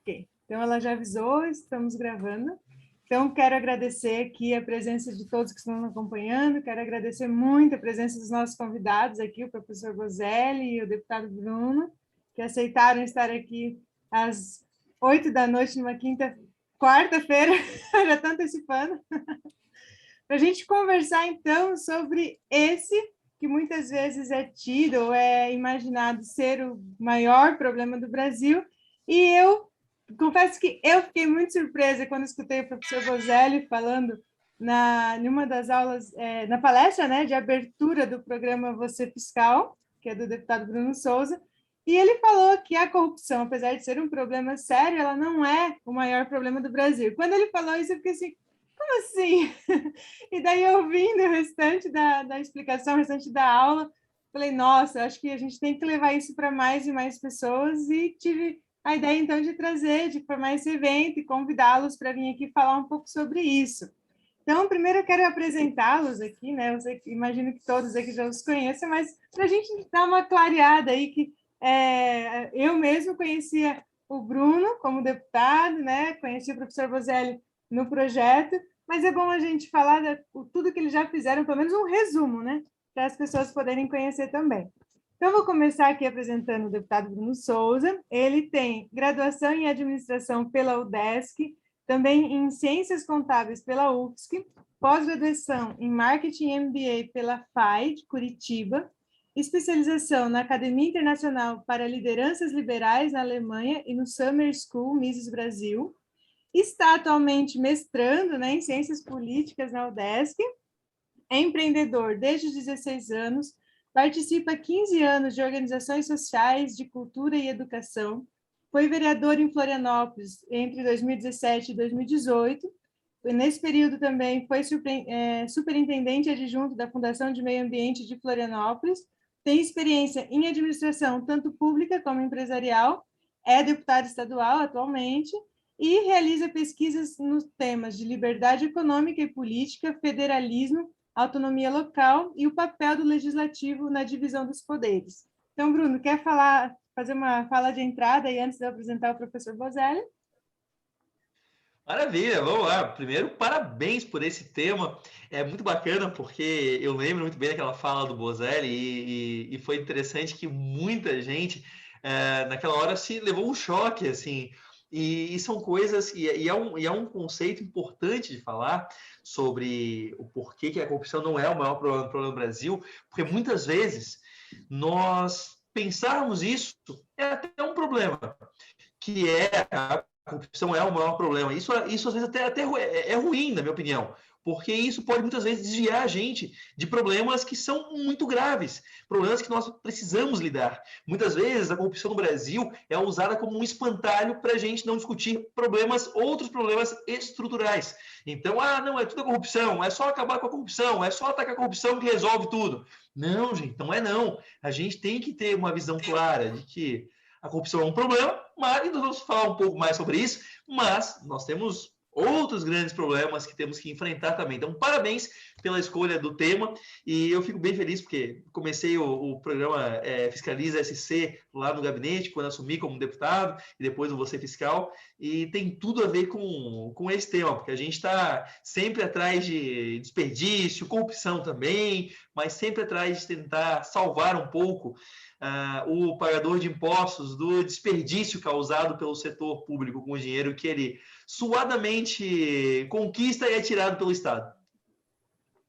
Ok, então ela já avisou, estamos gravando. Então, quero agradecer aqui a presença de todos que estão nos acompanhando, quero agradecer muito a presença dos nossos convidados aqui, o professor Bozelli e o deputado Bruno, que aceitaram estar aqui às 8 da noite, numa quarta-feira, já estou antecipando, para a gente conversar, então, sobre esse que muitas vezes é tido ou é imaginado ser o maior problema do Brasil, e eu confesso que eu fiquei muito surpresa quando escutei o professor Bozelli falando em uma das aulas, na palestra, né, de abertura do programa Você Fiscal, que é do deputado Bruno Souza, e ele falou que a corrupção, apesar de ser um problema sério, ela não é o maior problema do Brasil. Quando ele falou isso, eu fiquei assim, como assim? E daí, ouvindo o restante da explicação, o restante da aula, falei, nossa, acho que a gente tem que levar isso para mais e mais pessoas, e tive a ideia, então, de formar esse evento e convidá-los para vir aqui falar um pouco sobre isso. Então, primeiro eu quero apresentá-los aqui, né? Eu imagino que todos aqui já os conheçam, mas para a gente dar uma clareada aí, que eu mesmo conhecia o Bruno como deputado, né? Conheci o professor Bozelli no projeto, mas é bom a gente falar de tudo que eles já fizeram, pelo menos um resumo, né? Para as pessoas poderem conhecer também. Então, vou começar aqui apresentando o deputado Bruno Souza. Ele tem graduação em administração pela UDESC, também em ciências contábeis pela UFSC, pós-graduação em marketing e MBA pela FAI de Curitiba, especialização na Academia Internacional para Lideranças Liberais na Alemanha e no Summer School Mises Brasil. Está atualmente mestrando, né, em ciências políticas na UDESC, é empreendedor desde os 16 anos, participa há 15 anos de organizações sociais de cultura e educação, foi vereador em Florianópolis entre 2017 e 2018, nesse período também foi superintendente adjunto da Fundação de Meio Ambiente de Florianópolis, tem experiência em administração tanto pública como empresarial, é deputado estadual atualmente, e realiza pesquisas nos temas de liberdade econômica e política, federalismo, autonomia local e o papel do legislativo na divisão dos poderes. Então, Bruno, quer fazer uma fala de entrada aí antes de eu apresentar o professor Bozelli? Maravilha, vamos lá. Primeiro, parabéns por esse tema. É muito bacana porque eu lembro muito bem daquela fala do Bozelli e foi interessante que muita gente naquela hora se levou um choque, assim. E são coisas, e é um conceito importante de falar sobre o porquê que a corrupção não é o maior problema do Brasil, porque muitas vezes nós pensarmos isso é até um problema, que é a corrupção é o maior problema. Isso às vezes até é ruim, na minha opinião, porque isso pode muitas vezes desviar a gente de problemas que são muito graves, problemas que nós precisamos lidar. Muitas vezes a corrupção no Brasil é usada como um espantalho para a gente não discutir outros problemas estruturais. Então, não, é tudo a corrupção, é só acabar com a corrupção, é só atacar a corrupção que resolve tudo. Não, gente, não é não. A gente tem que ter uma visão clara de que a corrupção é um problema, mas nós vamos falar um pouco mais sobre isso, mas nós temos outros grandes problemas que temos que enfrentar também. Então, parabéns pela escolha do tema, e eu fico bem feliz porque comecei o programa Fiscaliza SC lá no gabinete, quando assumi como deputado, e depois o Você Fiscal, e tem tudo a ver com esse tema, porque a gente está sempre atrás de desperdício, corrupção também, mas sempre atrás de tentar salvar um pouco o pagador de impostos do desperdício causado pelo setor público com o dinheiro que ele suadamente conquista e é tirado pelo Estado.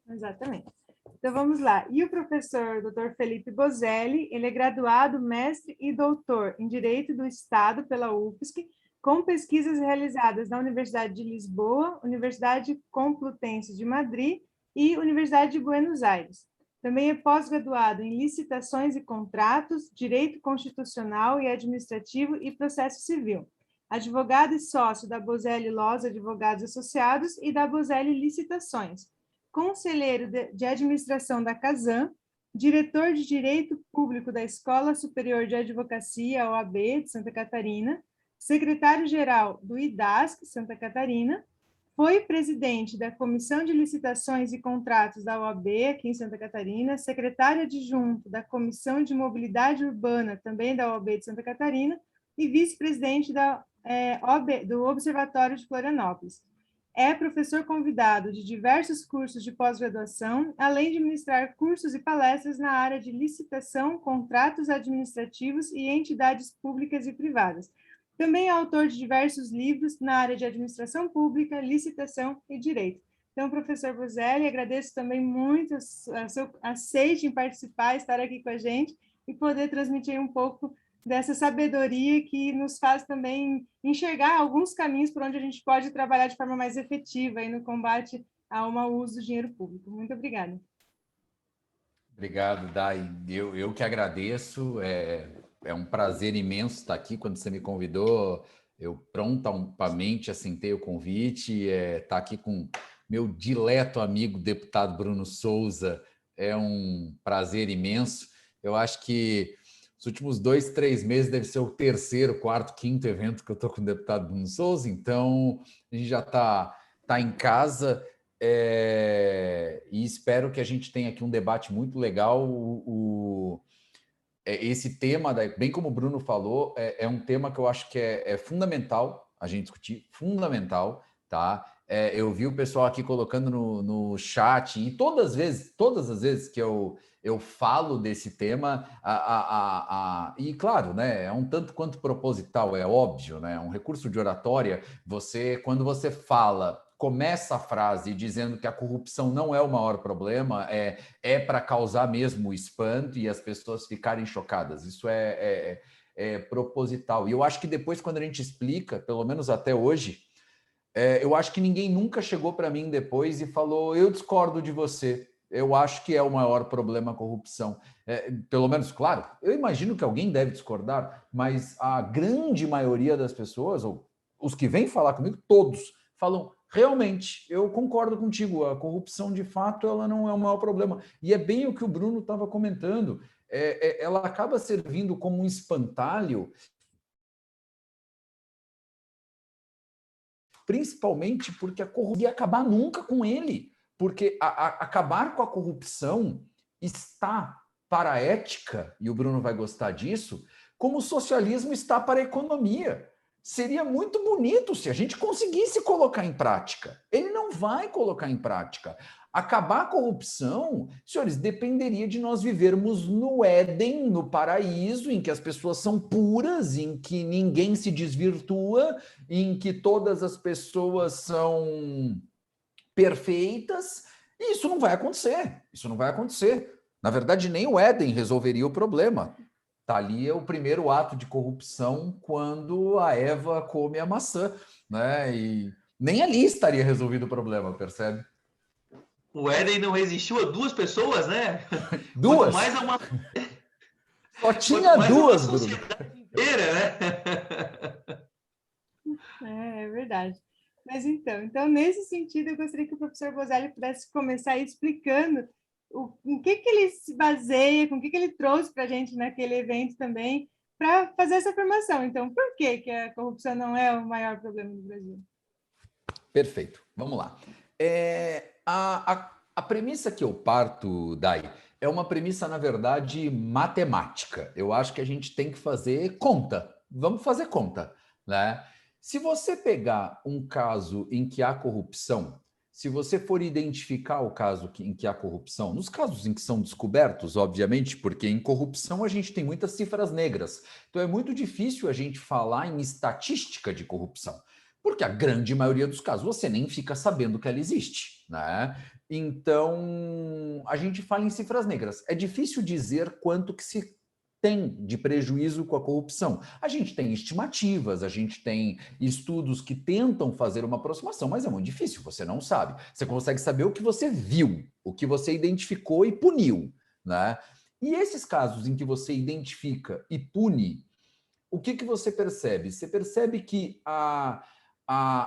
Exatamente. Então, vamos lá. E o professor Dr. Felipe Bozelli, ele é graduado, mestre e doutor em Direito do Estado pela UFSC, com pesquisas realizadas na Universidade de Lisboa, Universidade Complutense de Madrid e Universidade de Buenos Aires. Também é pós-graduado em Licitações e Contratos, Direito Constitucional e Administrativo e Processo Civil. Advogado e sócio da Bozelli Loz Advogados Associados e da Bozelli Licitações. Conselheiro de Administração da Casan, diretor de Direito Público da Escola Superior de Advocacia, OAB, de Santa Catarina, secretário-geral do IDASC, Santa Catarina, foi presidente da Comissão de Licitações e Contratos da OAB, aqui em Santa Catarina, secretário adjunto da Comissão de Mobilidade Urbana, também da OAB de Santa Catarina, e vice-presidente da do Observatório de Florianópolis. É professor convidado de diversos cursos de pós-graduação, além de ministrar cursos e palestras na área de licitação, contratos administrativos e entidades públicas e privadas. Também é autor de diversos livros na área de administração pública, licitação e direito. Então, professor Bozelli, agradeço também muito a seu aceite em participar, estar aqui com a gente e poder transmitir um pouco dessa sabedoria que nos faz também enxergar alguns caminhos por onde a gente pode trabalhar de forma mais efetiva aí no combate ao mau uso do dinheiro público. Muito obrigada. Obrigado, Dai. Eu que agradeço. É um prazer imenso estar aqui. Quando você me convidou, eu prontamente aceitei o convite. Estar aqui com meu dileto amigo, deputado Bruno Souza, é um prazer imenso. Eu acho que os últimos 2, 3 meses deve ser o terceiro, quarto, quinto evento que eu estou com o deputado Bruno Souza, então a gente já está em casa e espero que a gente tenha aqui um debate muito legal. Esse tema, bem como o Bruno falou, é um tema que eu acho que é fundamental a gente discutir, fundamental, tá? Eu vi o pessoal aqui colocando no chat, e todas as vezes que eu falo desse tema, e claro, né, é um tanto quanto proposital, é óbvio, né, um recurso de oratória, quando você começa a frase dizendo que a corrupção não é o maior problema, é para causar mesmo espanto e as pessoas ficarem chocadas, isso é proposital, e eu acho que depois quando a gente explica, pelo menos até hoje, eu acho que ninguém nunca chegou para mim depois e falou, eu discordo de você, eu acho que é o maior problema a corrupção. Pelo menos, claro, eu imagino que alguém deve discordar, mas a grande maioria das pessoas, ou os que vêm falar comigo, todos falam, realmente, eu concordo contigo, a corrupção de fato ela não é o maior problema. E é bem o que o Bruno estava comentando, ela acaba servindo como um espantalho, principalmente porque a corrupção ia acabar nunca com ele, porque acabar com a corrupção está para a ética, e o Bruno vai gostar disso, como o socialismo está para a economia. Seria muito bonito se a gente conseguisse colocar em prática. Ele não vai colocar em prática. Acabar a corrupção, senhores, dependeria de nós vivermos no Éden, no paraíso, em que as pessoas são puras, em que ninguém se desvirtua, em que todas as pessoas são perfeitas, e isso não vai acontecer. Isso não vai acontecer. Na verdade, nem o Éden resolveria o problema. Tá ali o primeiro ato de corrupção quando a Eva come a maçã, né? E nem ali estaria resolvido o problema, percebe? O Éden não resistiu a 2 pessoas, né? Quanto Duas? mais a uma... Só tinha duas, Bruno. Inteira, né? É verdade. Mas então, nesse sentido, eu gostaria que o professor Bozelli pudesse começar explicando em que ele se baseia, com o que ele trouxe para a gente naquele evento também, para fazer essa afirmação. Então, por que a corrupção não é o maior problema do Brasil? Perfeito, vamos lá. A premissa que eu parto, Dai, é uma premissa, na verdade, matemática. Eu acho que a gente tem que fazer conta. Vamos fazer conta, né? Se você pegar um caso em que há corrupção, se você for identificar o caso em que há corrupção, nos casos em que são descobertos, obviamente, porque em corrupção a gente tem muitas cifras negras. Então é muito difícil a gente falar em estatística de corrupção, porque a grande maioria dos casos você nem fica sabendo que ela existe, né? Então, a gente fala em cifras negras. É difícil dizer quanto que se tem de prejuízo com a corrupção. A gente tem estimativas, a gente tem estudos que tentam fazer uma aproximação, mas é muito difícil, você não sabe. Você consegue saber o que você viu, o que você identificou e puniu, né? E esses casos em que você identifica e pune, o que você percebe? Você percebe que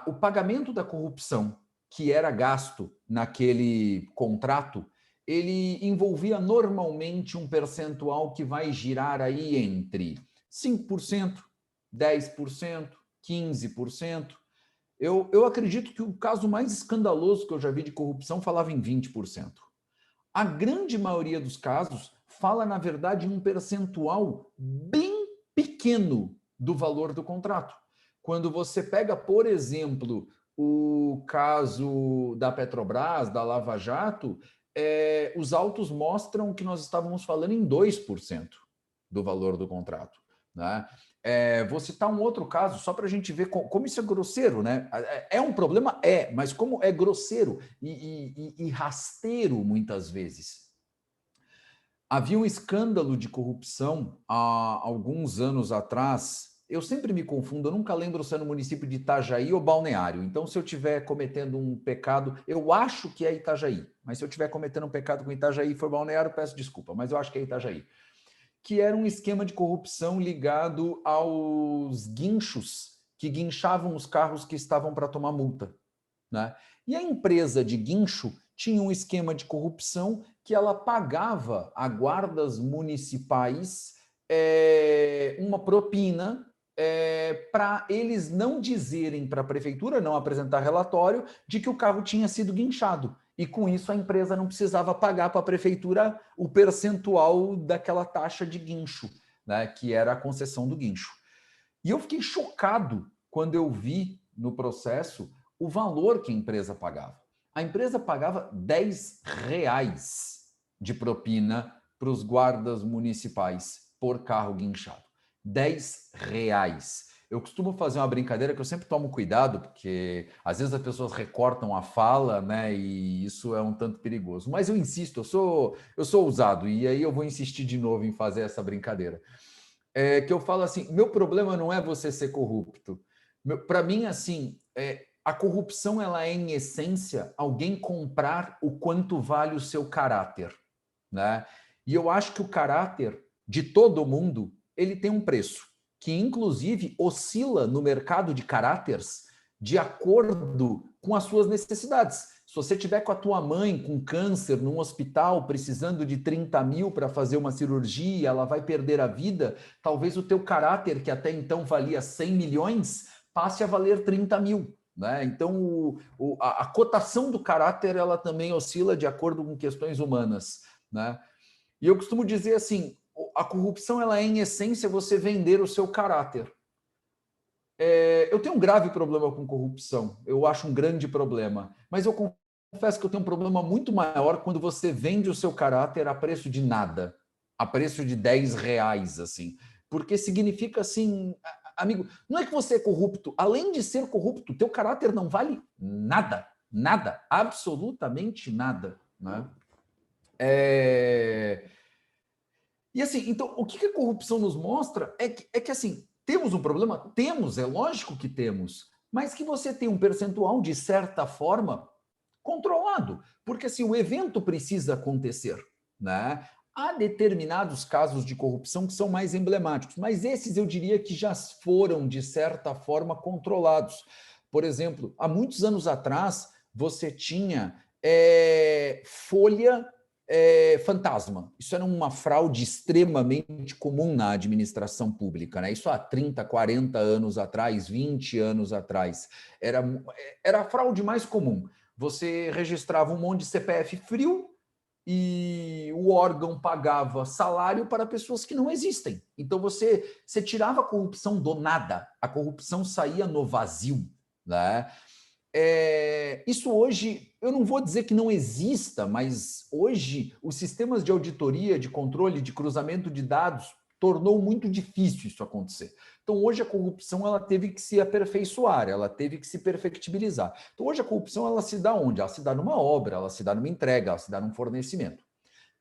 o pagamento da corrupção que era gasto naquele contrato, ele envolvia normalmente um percentual que vai girar aí entre 5%, 10%, 15%. Eu acredito que o caso mais escandaloso que eu já vi de corrupção falava em 20%. A grande maioria dos casos fala, na verdade, em um percentual bem pequeno do valor do contrato. Quando você pega, por exemplo, o caso da Petrobras, da Lava Jato, os autos mostram que nós estávamos falando em 2% do valor do contrato, né? Vou citar um outro caso, só para a gente ver como isso é grosseiro, né? É um problema? Mas como é grosseiro e rasteiro muitas vezes. Havia um escândalo de corrupção há alguns anos atrás. Eu sempre me confundo, eu nunca lembro se é no município de Itajaí ou Balneário. Então, se eu estiver cometendo um pecado, eu acho que é Itajaí. Mas se eu estiver cometendo um pecado com Itajaí e for Balneário, peço desculpa, mas eu acho que é Itajaí. Que era um esquema de corrupção ligado aos guinchos, que guinchavam os carros que estavam para tomar multa, né? E a empresa de guincho tinha um esquema de corrupção que ela pagava a guardas municipais uma propina para eles não dizerem para a prefeitura, não apresentar relatório de que o carro tinha sido guinchado. E com isso a empresa não precisava pagar para a prefeitura o percentual daquela taxa de guincho, né, que era a concessão do guincho. E eu fiquei chocado quando eu vi no processo o valor que a empresa pagava. A empresa pagava R$10 de propina para os guardas municipais por carro guinchado. R$10. Eu costumo fazer uma brincadeira que eu sempre tomo cuidado, porque às vezes as pessoas recortam a fala, né? E isso é um tanto perigoso. Mas eu insisto, eu sou ousado, e aí eu vou insistir de novo em fazer essa brincadeira. Que eu falo assim, meu problema não é você ser corrupto. Para mim, assim, a corrupção ela é, em essência, alguém comprar o quanto vale o seu caráter, né? E eu acho que o caráter de todo mundo, ele tem um preço, que inclusive oscila no mercado de caráteres de acordo com as suas necessidades. Se você tiver com a tua mãe com câncer num hospital, precisando de 30 mil para fazer uma cirurgia, ela vai perder a vida, talvez o teu caráter, que até então valia 100 milhões, passe a valer 30 mil. Né? Então, a cotação do caráter ela também oscila de acordo com questões humanas. Né? E eu costumo dizer assim, a corrupção ela é, em essência, você vender o seu caráter. Eu tenho um grave problema com corrupção, eu acho um grande problema, mas eu confesso que eu tenho um problema muito maior quando você vende o seu caráter a preço de nada, a preço de R$10, assim, porque significa assim, amigo, não é que você é corrupto, além de ser corrupto, teu caráter não vale nada, nada, absolutamente nada, né? E assim, então, o que a corrupção nos mostra é que assim, temos um problema? Temos, é lógico que temos, mas que você tem um percentual, de certa forma, controlado, porque assim, o evento precisa acontecer, né? Há determinados casos de corrupção que são mais emblemáticos, mas esses eu diria que já foram, de certa forma, controlados. Por exemplo, há muitos anos atrás, você tinha folha fantasma. Isso era uma fraude extremamente comum na administração pública, né? Isso há 30, 40 anos atrás, 20 anos atrás. Era a fraude mais comum. Você registrava um monte de CPF frio e o órgão pagava salário para pessoas que não existem. Então você tirava a corrupção do nada, a corrupção saía no vazio, né? Isso hoje, eu não vou dizer que não exista, mas hoje os sistemas de auditoria, de controle, de cruzamento de dados tornou muito difícil isso acontecer. Então hoje a corrupção ela teve que se aperfeiçoar, ela teve que se perfectibilizar. Então hoje a corrupção ela se dá onde? Ela se dá numa obra, ela se dá numa entrega, ela se dá num fornecimento.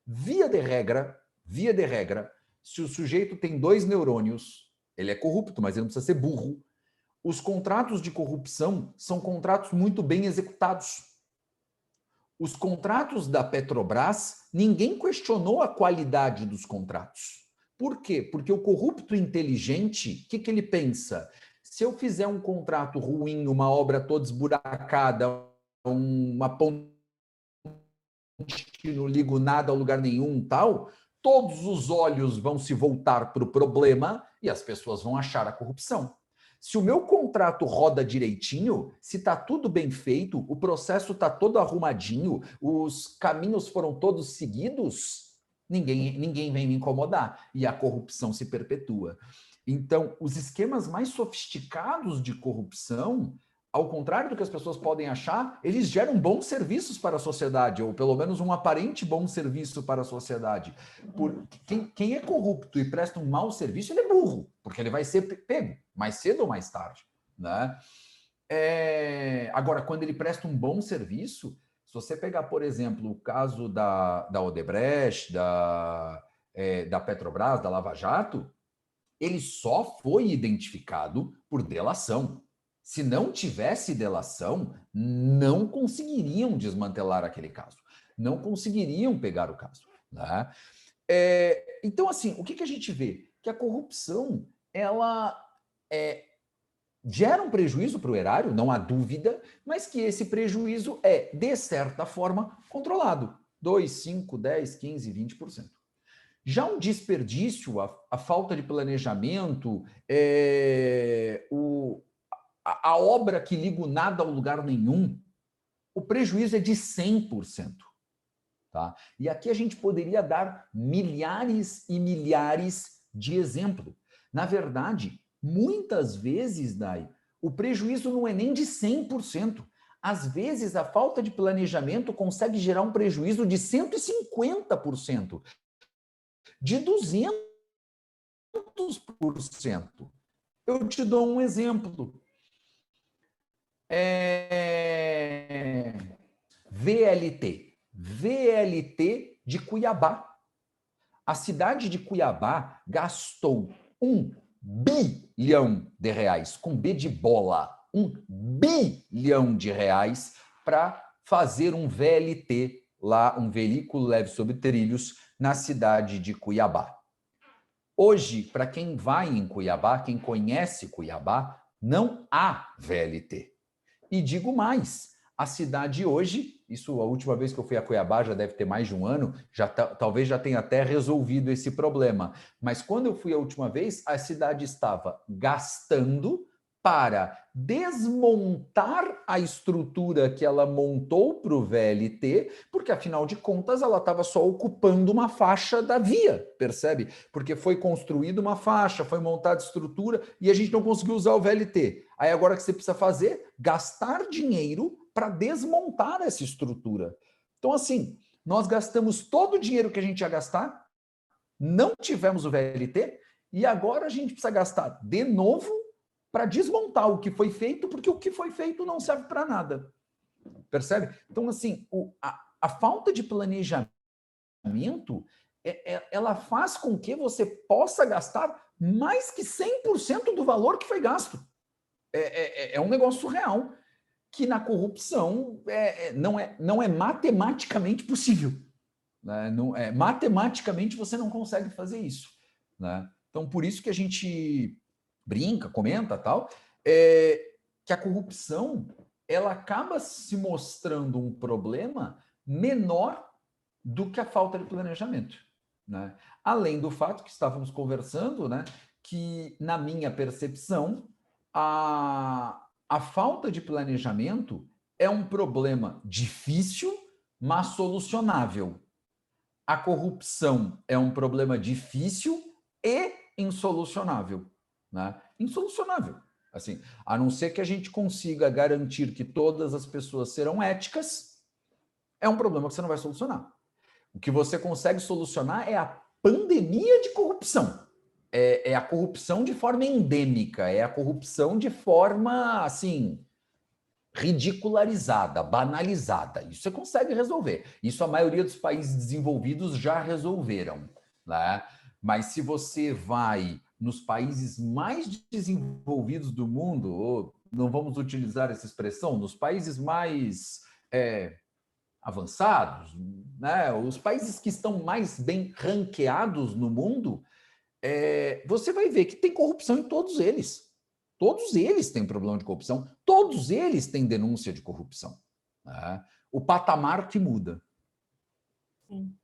Via de regra, se o sujeito tem 2 neurônios, ele é corrupto, mas ele não precisa ser burro. Os contratos de corrupção são contratos muito bem executados. Os contratos da Petrobras, ninguém questionou a qualidade dos contratos. Por quê? Porque o corrupto inteligente, o que ele pensa? Se eu fizer um contrato ruim, uma obra toda esburacada, uma ponte que não ligo nada a lugar nenhum, tal, todos os olhos vão se voltar para o problema e as pessoas vão achar a corrupção. Se o meu contrato roda direitinho, se está tudo bem feito, o processo está todo arrumadinho, os caminhos foram todos seguidos, ninguém vem me incomodar e a corrupção se perpetua. Então, os esquemas mais sofisticados de corrupção, ao contrário do que as pessoas podem achar, eles geram bons serviços para a sociedade, ou pelo menos um aparente bom serviço para a sociedade. Quem é corrupto e presta um mau serviço, ele é burro, porque ele vai ser pego mais cedo ou mais tarde, né? Agora, quando ele presta um bom serviço, se você pegar, por exemplo, o caso da Odebrecht, da Petrobras, da Lava Jato, ele só foi identificado por delação. Se não tivesse delação, não conseguiriam desmantelar aquele caso. Não conseguiriam pegar o caso, né? Então, assim, o que a gente vê? Que a corrupção, ela gera um prejuízo para o erário, não há dúvida, mas que esse prejuízo é, de certa forma, controlado. 2, 5, 10, 15, 20%. Já um desperdício, a falta de planejamento, a obra que liga o nada ao lugar nenhum, o prejuízo é de 100%. Tá? E aqui a gente poderia dar milhares e milhares de exemplos. Na verdade, muitas vezes, Dai, o prejuízo não é nem de 100%. Às vezes, a falta de planejamento consegue gerar um prejuízo de 150%. De 200%. Eu te dou um exemplo. VLT de Cuiabá. A cidade de Cuiabá gastou R$1 bilhão, com B de bola, R$1 bilhão para fazer um VLT lá, um veículo leve sobre trilhos, na cidade de Cuiabá. Hoje, para quem vai em Cuiabá, quem conhece Cuiabá, não há VLT. E digo mais, a cidade hoje, isso a última vez que eu fui a Cuiabá já deve ter mais de um ano, talvez já tenha até resolvido esse problema. Mas quando eu fui a última vez, a cidade estava gastando para desmontar a estrutura que ela montou para o VLT, porque, afinal de contas, ela estava só ocupando uma faixa da via, percebe? Porque foi construída uma faixa, foi montada estrutura e a gente não conseguiu usar o VLT. Aí agora o que você precisa fazer? Gastar dinheiro para desmontar essa estrutura. Então, assim, nós gastamos todo o dinheiro que a gente ia gastar, não tivemos o VLT, e agora a gente precisa gastar de novo para desmontar o que foi feito, porque o que foi feito não serve para nada. Percebe? Então, assim, a falta de planejamento, ela faz com que você possa gastar mais que 100% do valor que foi gasto. É um negócio surreal, que na corrupção não é matematicamente possível. Né? Matematicamente você não consegue fazer isso. Né? Então, por isso que a gente brinca, comenta, tal, que a corrupção ela acaba se mostrando um problema menor do que a falta de planejamento. Né? Além do fato que estávamos conversando, né, que, na minha percepção, a falta de planejamento é um problema difícil, mas solucionável. A corrupção é um problema difícil e insolucionável. Né? Insolucionável. Assim, a não ser que a gente consiga garantir que todas as pessoas serão éticas, é um problema que você não vai solucionar. O que você consegue solucionar é a pandemia de corrupção. É a corrupção de forma endêmica, é a corrupção de forma, assim, ridicularizada, banalizada. Isso você consegue resolver. Isso a maioria dos países desenvolvidos já resolveram. Né? Mas se você vai nos países mais desenvolvidos do mundo, ou não vamos utilizar essa expressão, nos países mais avançados, né? Os países que estão mais bem ranqueados no mundo, você vai ver que tem corrupção em todos eles. Todos eles têm problema de corrupção, todos eles têm denúncia de corrupção. Né? O patamar que muda. Sim,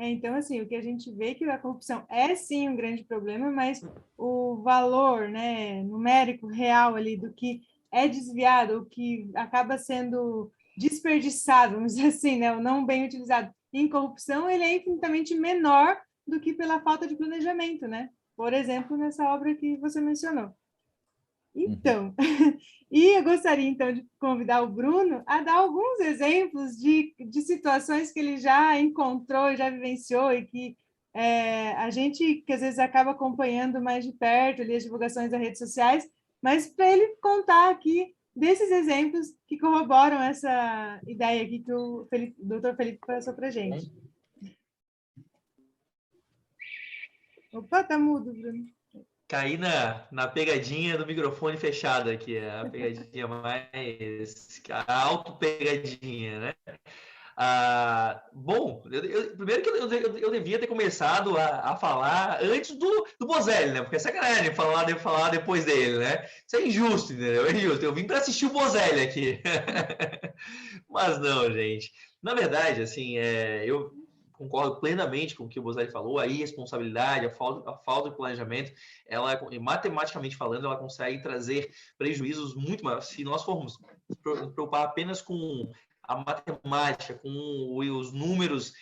então, assim, o que a gente vê é que a corrupção é, sim, um grande problema, mas o valor, né, numérico, real ali, do que é desviado, o que acaba sendo desperdiçado, vamos dizer assim, né, ou não bem utilizado em corrupção, ele é infinitamente menor do que pela falta de planejamento, né? por exemplo, nessa obra que você mencionou. Então, e eu gostaria, então, de convidar o Bruno a dar alguns exemplos de situações que ele já encontrou, já vivenciou e que a gente, que às vezes acaba acompanhando mais de perto ali as divulgações das redes sociais, mas para ele contar aqui desses exemplos que corroboram essa ideia aqui que o doutor Felipe passou para a gente. Opa, tá mudo, Bruno. Caí na pegadinha do microfone fechado aqui, a pegadinha mais... a auto-pegadinha, né? Bom, primeiro que eu devia ter começado a falar antes do Bozelli, né? Porque é sacanagem falar depois dele, né? Isso é injusto, entendeu? É injusto. Eu vim para assistir o Bozelli aqui. Mas não, gente. Na verdade, assim, eu concordo plenamente com o que o Bozelli falou. A irresponsabilidade, a falta de planejamento, ela, matematicamente falando, ela consegue trazer prejuízos muito maiores. Se nós formos preocupar apenas com a matemática, com os números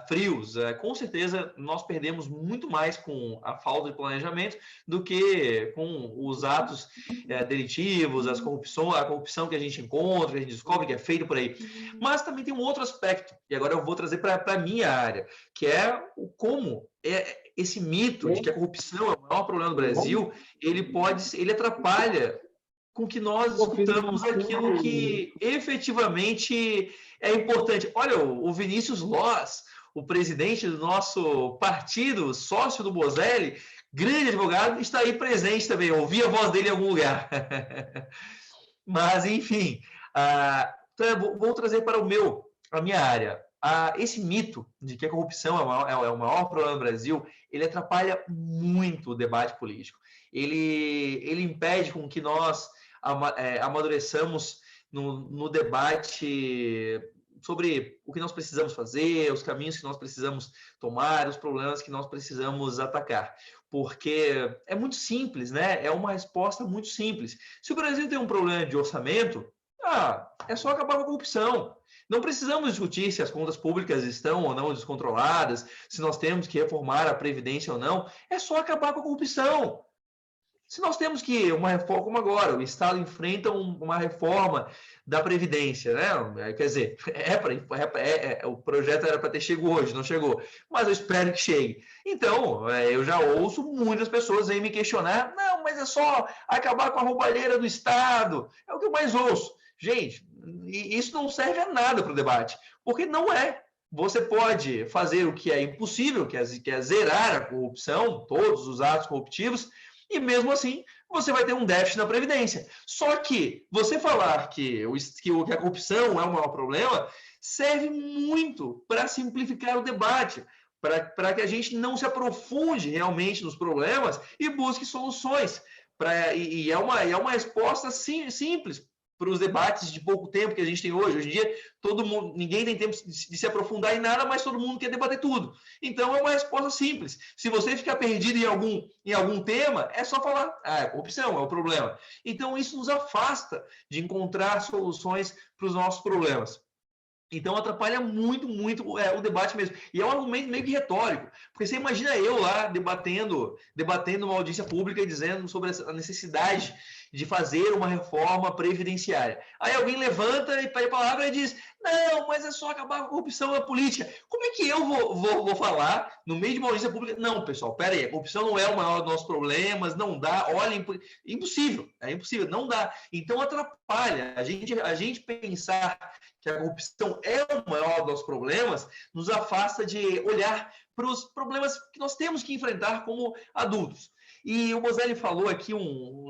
frios, com certeza nós perdemos muito mais com a falta de planejamento do que com os atos delitivos, a corrupção que a gente encontra, que a gente descobre que é feito por aí. Mas também tem um outro aspecto, e agora eu vou trazer para a minha área, que é como esse mito de que a corrupção é o maior problema do Brasil, ele atrapalha com que nós escutamos aquilo que efetivamente é importante. Olha, o Vinícius Loss, o presidente do nosso partido, sócio do Bozelli, grande advogado, está aí presente também. Eu ouvi a voz dele em algum lugar. Mas, enfim, então vou trazer para a minha área. Esse mito de que a corrupção é o maior problema do Brasil, ele atrapalha muito o debate político. Ele impede com que nós amadureçamos no debate sobre o que nós precisamos fazer, os caminhos que nós precisamos tomar, os problemas que nós precisamos atacar. Porque é muito simples, né? É uma resposta muito simples. Se o Brasil tem um problema de orçamento, é só acabar com a corrupção. Não precisamos discutir se as contas públicas estão ou não descontroladas, se nós temos que reformar a Previdência ou não. É só acabar com a corrupção. Se nós temos que uma reforma, como agora, o Estado enfrenta uma reforma da Previdência, né? Quer dizer, o projeto era para ter chegado hoje, não chegou, mas eu espero que chegue. Então, eu já ouço muitas pessoas aí me questionar, não, mas é só acabar com a roubalheira do Estado, é o que eu mais ouço. Gente, isso não serve a nada para o debate, porque não é. Você pode fazer o que é impossível, que é zerar a corrupção, todos os atos corruptivos, e mesmo assim você vai ter um déficit na Previdência. Só que você falar que a corrupção é o maior problema serve muito para simplificar o debate, para que a gente não se aprofunde realmente nos problemas e busque soluções. E é uma resposta simples para os debates de pouco tempo que a gente tem hoje. Hoje em dia, ninguém tem tempo de se aprofundar em nada, mas todo mundo quer debater tudo. Então, é uma resposta simples. Se você ficar perdido em algum tema, é só falar, a corrupção é o problema. Então, isso nos afasta de encontrar soluções para os nossos problemas. Então, atrapalha muito, muito o debate mesmo. E é um argumento meio que retórico. Porque você imagina eu lá debatendo uma audiência pública e dizendo sobre a necessidade de fazer uma reforma previdenciária. Aí alguém levanta e pede a palavra e diz, não, mas é só acabar com a corrupção na política. Como é que eu vou falar no meio de uma audiência pública? Não, pessoal, pera aí, a corrupção não é o maior dos nossos problemas, não dá, olha, impossível, não dá. Então atrapalha. A gente pensar que a corrupção é o maior dos nossos problemas, nos afasta de olhar para os problemas que nós temos que enfrentar como adultos. E o Bozelli falou aqui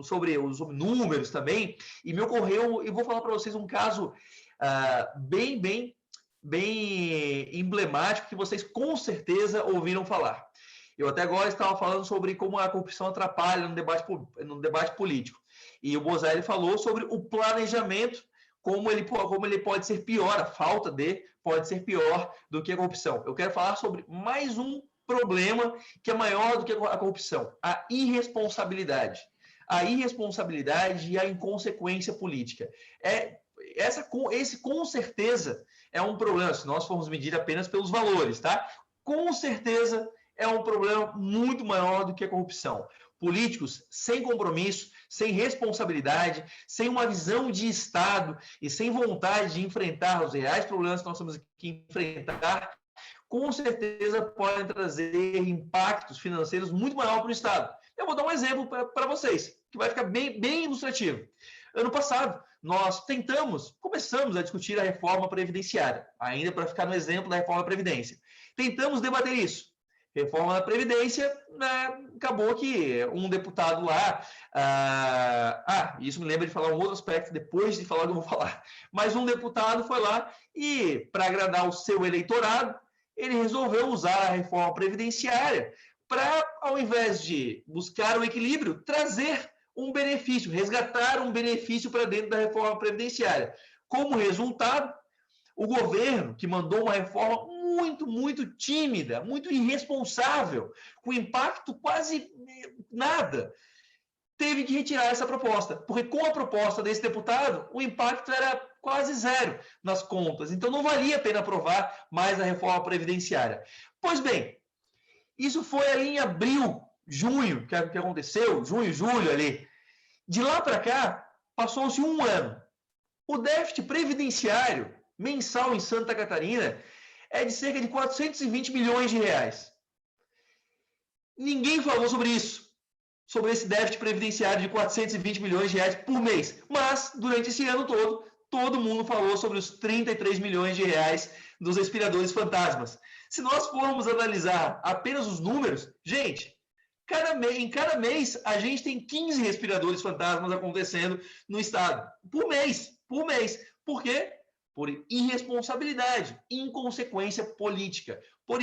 sobre números também, e me ocorreu, e vou falar para vocês um caso bem emblemático que vocês com certeza ouviram falar. Eu até agora estava falando sobre como a corrupção atrapalha no debate político. E o Bozelli falou sobre o planejamento, como ele pode ser pior, a falta de pode ser pior do que a corrupção. Eu quero falar sobre mais um problema que é maior do que a corrupção, a irresponsabilidade. A irresponsabilidade e a inconsequência política. Esse com certeza é um problema, se nós formos medir apenas pelos valores, tá? Com certeza é um problema muito maior do que a corrupção. Políticos sem compromisso, sem responsabilidade, sem uma visão de Estado e sem vontade de enfrentar os reais problemas que nós temos que enfrentar, com certeza podem trazer impactos financeiros muito maiores para o Estado. Eu vou dar um exemplo para vocês, que vai ficar bem ilustrativo. Ano passado, nós começamos a discutir a reforma previdenciária, ainda para ficar no exemplo da reforma da Previdência. Tentamos debater isso. Reforma da Previdência, né, acabou que um deputado lá... isso me lembra de falar um outro aspecto depois de falar o que eu vou falar. Mas um deputado foi lá e, para agradar o seu eleitorado, ele resolveu usar a reforma previdenciária para, ao invés de buscar o equilíbrio, trazer um benefício, resgatar um benefício para dentro da reforma previdenciária. Como resultado, o governo, que mandou uma reforma muito tímida, muito irresponsável, com impacto quase nada, teve que retirar essa proposta, porque com a proposta desse deputado, o impacto era quase zero nas contas, então não valia a pena aprovar mais a reforma previdenciária. Pois bem, isso foi ali em abril, junho, que aconteceu, junho, julho ali. De lá para cá, passou-se um ano. O déficit previdenciário mensal em Santa Catarina é de cerca de 420 milhões de reais. Ninguém falou sobre isso, sobre esse déficit previdenciário de 420 milhões de reais por mês. Mas, durante esse ano todo mundo falou sobre os 33 milhões de reais dos respiradores fantasmas. Se nós formos analisar apenas os números, gente, em cada mês a gente tem 15 respiradores fantasmas acontecendo no estado. Por mês. Por quê? Por irresponsabilidade, inconsequência política. Por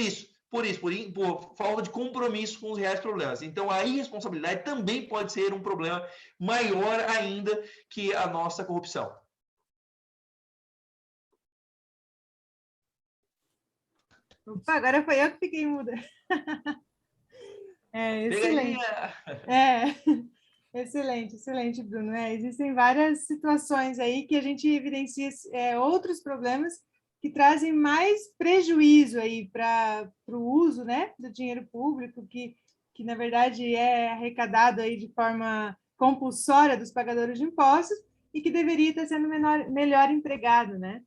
falta de compromisso com os reais problemas. Então, a irresponsabilidade também pode ser um problema maior ainda que a nossa corrupção. Opa, agora foi eu que fiquei muda. Excelente. Excelente, Bruno. Existem várias situações aí que a gente evidencia outros problemas que trazem mais prejuízo aí para o uso, né, do dinheiro público, que na verdade é arrecadado aí de forma compulsória dos pagadores de impostos e que deveria estar sendo melhor empregado, né?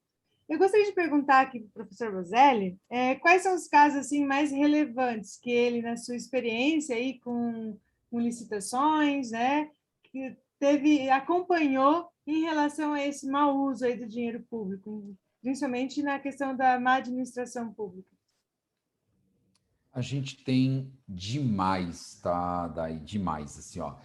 Eu gostaria de perguntar aqui para o professor Bozelli, quais são os casos assim, mais relevantes que ele, na sua experiência aí com licitações, né, que acompanhou em relação a esse mau uso aí do dinheiro público, principalmente na questão da má administração pública. A gente tem demais, tá, Dai? Demais, assim, ó.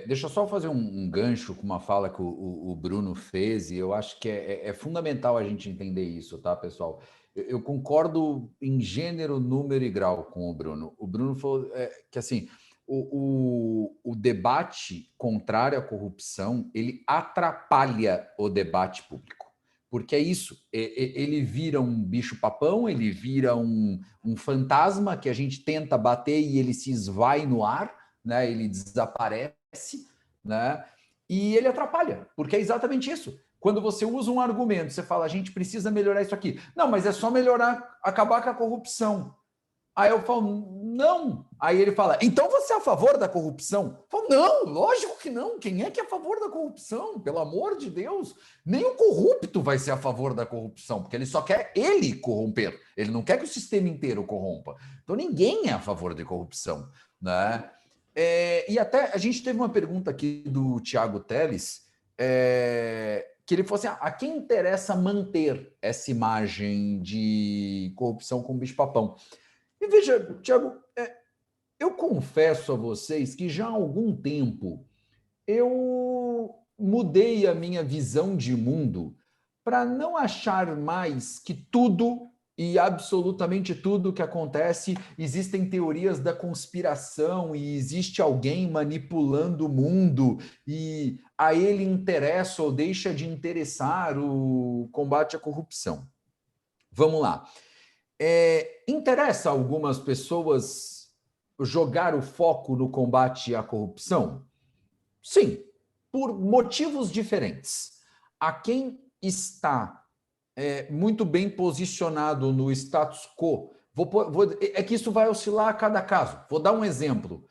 Deixa eu só fazer um gancho com uma fala que o Bruno fez, e eu acho que é fundamental a gente entender isso, tá, pessoal? Eu concordo em gênero, número e grau com o Bruno. O Bruno falou que, assim, o debate contrário à corrupção, ele atrapalha o debate público. Porque é isso, ele vira um bicho-papão, ele vira um fantasma que a gente tenta bater e ele se esvai no ar, né? Ele desaparece, né? E ele atrapalha, porque é exatamente isso. Quando você usa um argumento, você fala, a gente precisa melhorar isso aqui. Não, mas é só melhorar, acabar com a corrupção. Aí eu falo, não. Aí ele fala, então você é a favor da corrupção? Eu falo, não, lógico que não. Quem é que é a favor da corrupção? Pelo amor de Deus. Nem o corrupto vai ser a favor da corrupção, porque ele só quer ele corromper. Ele não quer que o sistema inteiro corrompa. Então ninguém é a favor de corrupção, né? E até a gente teve uma pergunta aqui do Tiago Teles, que ele falou assim, a quem interessa manter essa imagem de corrupção com bicho-papão? E veja, Tiago, eu confesso a vocês que já há algum tempo eu mudei a minha visão de mundo para não achar mais que tudo e absolutamente tudo que acontece, existem teorias da conspiração e existe alguém manipulando o mundo e a ele interessa ou deixa de interessar o combate à corrupção. Vamos lá. Interessa a algumas pessoas jogar o foco no combate à corrupção? Sim, por motivos diferentes. Há quem está muito bem posicionado no status quo, É que isso vai oscilar a cada caso. Vou dar um exemplo.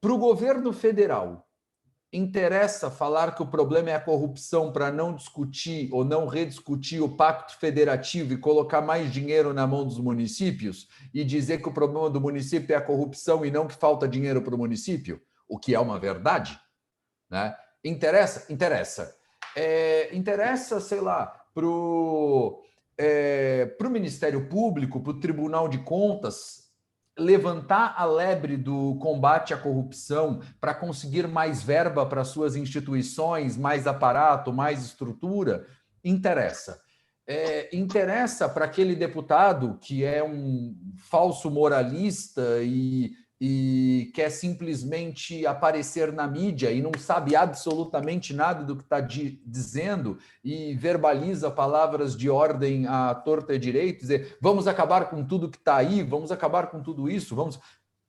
Para o governo federal, interessa falar que o problema é a corrupção para não discutir ou não rediscutir o pacto federativo e colocar mais dinheiro na mão dos municípios e dizer que o problema do município é a corrupção e não que falta dinheiro para o município, o que é uma verdade, né? Interessa? Interessa. Interessa, sei lá, para o Ministério Público, para o Tribunal de Contas, levantar a lebre do combate à corrupção para conseguir mais verba para suas instituições, mais aparato, mais estrutura, interessa. Interessa para aquele deputado que é um falso moralista e quer simplesmente aparecer na mídia e não sabe absolutamente nada do que está dizendo e verbaliza palavras de ordem à torta e direito, dizer, vamos acabar com tudo que está aí, vamos acabar com tudo isso, vamos...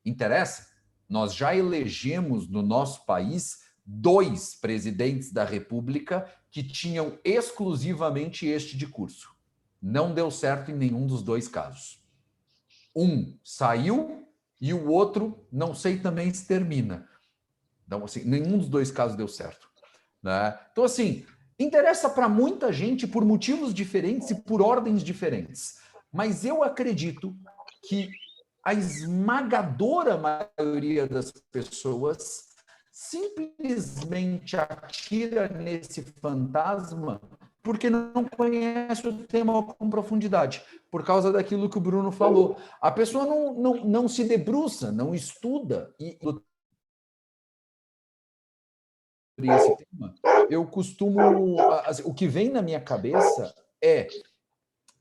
Interessa? Nós já elegemos no nosso país 2 presidentes da República que tinham exclusivamente este discurso. Não deu certo em nenhum dos 2 casos. Um saiu e o outro, não sei também se termina. Então, assim, nenhum dos 2 casos deu certo, né? Então, assim, interessa para muita gente por motivos diferentes e por ordens diferentes. Mas eu acredito que a esmagadora maioria das pessoas simplesmente atira nesse fantasma porque não conhece o tema com profundidade, por causa daquilo que o Bruno falou. A pessoa não se debruça, não estuda. E esse tema, eu costumo... O que vem na minha cabeça é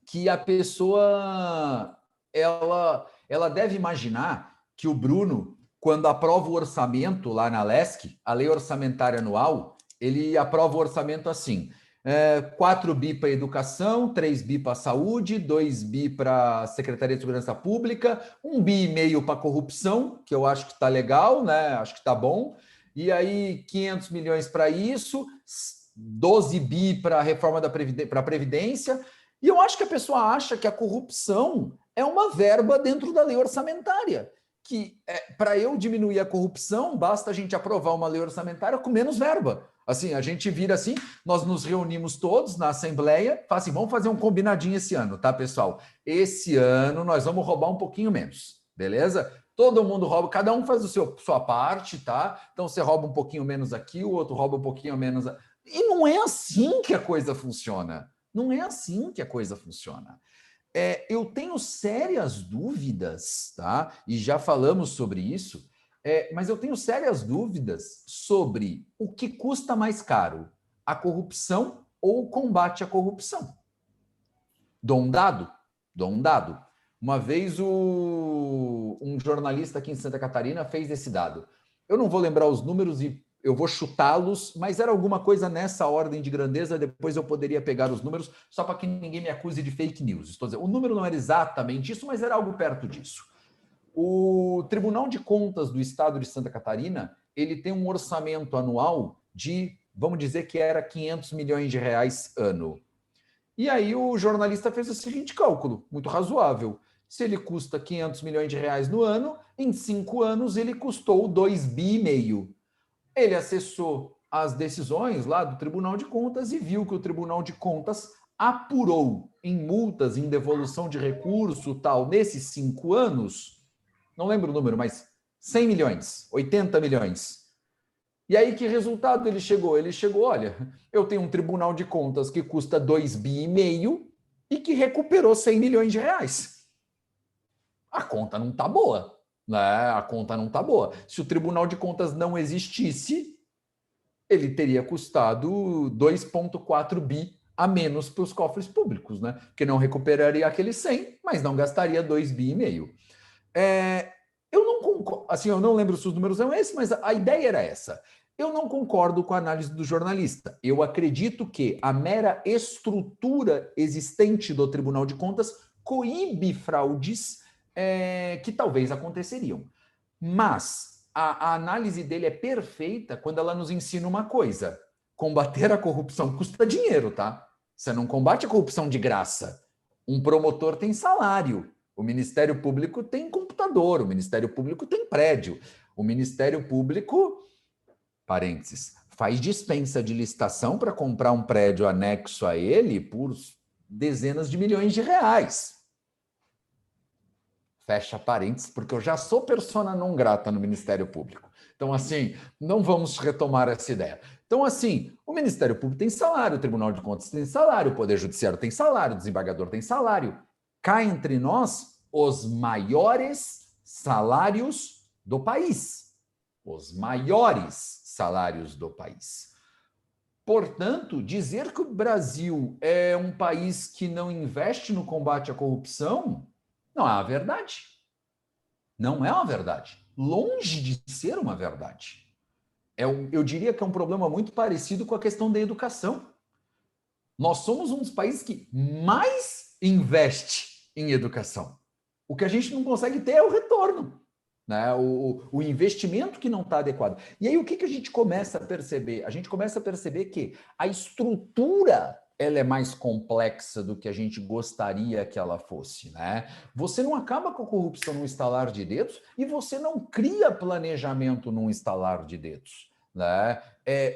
que a pessoa ela deve imaginar que o Bruno, quando aprova o orçamento lá na LESC, a Lei Orçamentária Anual, ele aprova o orçamento assim: 4 bi para educação, 3 bi para saúde, 2 bi para Secretaria de Segurança Pública, 1,5 bi para corrupção, que eu acho que está legal, né? Acho que está bom. E aí 500 milhões para isso, 12 bi para a reforma para a Previdência. E eu acho que a pessoa acha que a corrupção é uma verba dentro da lei orçamentária, que para eu diminuir a corrupção, basta a gente aprovar uma lei orçamentária com menos verba. Assim, a gente vira assim, nós nos reunimos todos na Assembleia, fala assim, vamos fazer um combinadinho esse ano, tá, pessoal? Esse ano nós vamos roubar um pouquinho menos, beleza? Todo mundo rouba, cada um faz sua parte, tá? Então você rouba um pouquinho menos aqui, o outro rouba um pouquinho menos... E não é assim que a coisa funciona. Não é assim que a coisa funciona. Eu tenho sérias dúvidas, tá? E já falamos sobre isso, mas eu tenho sérias dúvidas sobre o que custa mais caro, a corrupção ou o combate à corrupção. Dou um dado. Uma vez um jornalista aqui em Santa Catarina fez esse dado. Eu não vou lembrar os números e eu vou chutá-los, mas era alguma coisa nessa ordem de grandeza, depois eu poderia pegar os números, só para que ninguém me acuse de fake news. Estou dizendo, o número não era exatamente isso, mas era algo perto disso. O Tribunal de Contas do Estado de Santa Catarina, ele tem um orçamento anual de, vamos dizer que era 500 milhões de reais ano. E aí o jornalista fez o seguinte cálculo, muito razoável. Se ele custa 500 milhões de reais no ano, em 5 anos ele custou 2,5 bi. Ele acessou as decisões lá do Tribunal de Contas e viu que o Tribunal de Contas apurou em multas, em devolução de recurso, tal, nesses 5 anos, não lembro o número, mas 100 milhões, 80 milhões. E aí que resultado ele chegou? Ele chegou, olha, eu tenho um Tribunal de Contas que custa 2,5 bi e que recuperou 100 milhões de reais. A conta não está boa. A conta não está boa. Se o Tribunal de Contas não existisse, ele teria custado 2,4 bi a menos para os cofres públicos, né? Porque não recuperaria aquele 100, mas não gastaria 2,5 bi. Eu não concordo, assim, eu não lembro se os números são esses, mas a ideia era essa. Eu não concordo com a análise do jornalista. Eu acredito que a mera estrutura existente do Tribunal de Contas coíbe fraudes que talvez aconteceriam. Mas a análise dele é perfeita quando ela nos ensina uma coisa. Combater a corrupção custa dinheiro, tá? Você não combate a corrupção de graça. Um promotor tem salário. O Ministério Público tem computador, o Ministério Público tem prédio, o Ministério Público, parênteses, faz dispensa de licitação para comprar um prédio anexo a ele por dezenas de milhões de reais. Fecha parênteses, porque eu já sou persona não grata no Ministério Público. Então, assim, não vamos retomar essa ideia. Então, assim, o Ministério Público tem salário, o Tribunal de Contas tem salário, o Poder Judiciário tem salário, o desembargador tem salário. Cá entre nós, os maiores salários do país. Os maiores salários do país. Portanto, dizer que o Brasil é um país que não investe no combate à corrupção não é uma verdade. Não é uma verdade. Longe de ser uma verdade. Eu diria que é um problema muito parecido com a questão da educação. Nós somos um dos países que mais investe em educação. O que a gente não consegue ter é o retorno, né? O investimento que não está adequado. E aí o que a gente começa a perceber? A gente começa a perceber que a estrutura ela é mais complexa do que a gente gostaria que ela fosse, né? Você não acaba com a corrupção num estalar de dedos e você não cria planejamento num estalar de dedos, né?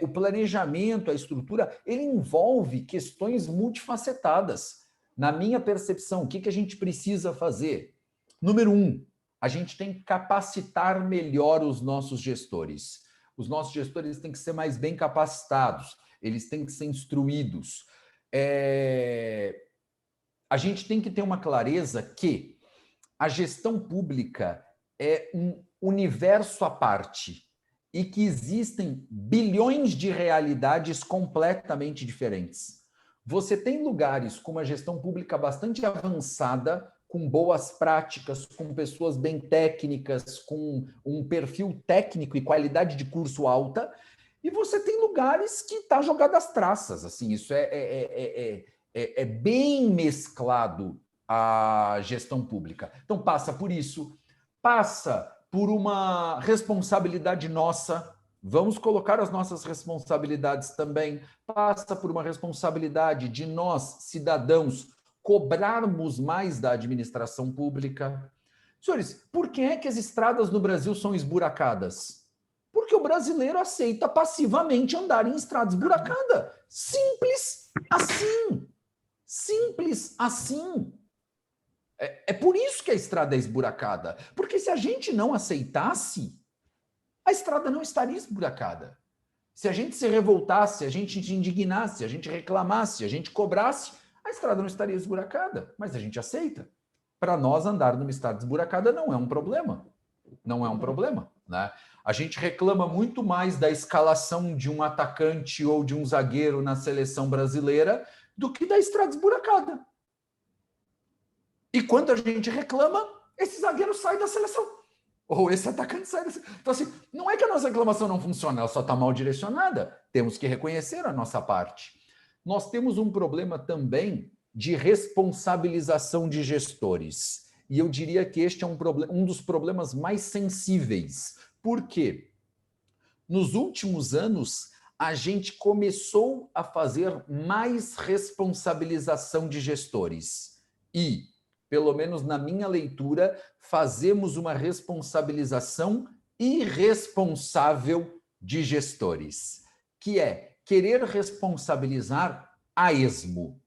O planejamento, a estrutura, ele envolve questões multifacetadas. Na minha percepção, o que a gente precisa fazer? Número 1, a gente tem que capacitar melhor os nossos gestores. Os nossos gestores têm que ser mais bem capacitados, eles têm que ser instruídos. A gente tem que ter uma clareza que a gestão pública é um universo à parte e que existem bilhões de realidades completamente diferentes. Você tem lugares com uma gestão pública bastante avançada, com boas práticas, com pessoas bem técnicas, com um perfil técnico e qualidade de curso alta, e você tem lugares que está jogado às traças. Assim, isso é bem mesclado a gestão pública. Então, passa por isso, passa por uma responsabilidade nossa. Vamos colocar as nossas responsabilidades também. Passa por uma responsabilidade de nós, cidadãos, cobrarmos mais da administração pública. Senhores, por que é que as estradas no Brasil são esburacadas? Porque o brasileiro aceita passivamente andar em estrada esburacada. Simples assim. Simples assim. É por isso que a estrada é esburacada. Porque se a gente não aceitasse, a estrada não estaria esburacada. Se a gente se revoltasse, se a gente se indignasse, se a gente reclamasse, se a gente cobrasse, a estrada não estaria esburacada. Mas a gente aceita. Para nós, andar numa estrada esburacada não é um problema. Não é um problema, né? A gente reclama muito mais da escalação de um atacante ou de um zagueiro na seleção brasileira do que da estrada esburacada. E quando a gente reclama, esse zagueiro sai da seleção. Ou esse atacante sai da seleção. Então, assim, não é que a nossa reclamação não funciona, ela só está mal direcionada. Temos que reconhecer a nossa parte. Nós temos um problema também de responsabilização de gestores. E eu diria que este é um dos problemas mais sensíveis. Por quê? Nos últimos anos, a gente começou a fazer mais responsabilização de gestores. E, pelo menos na minha leitura, fazemos uma responsabilização irresponsável de gestores, que é querer responsabilizar a esmo,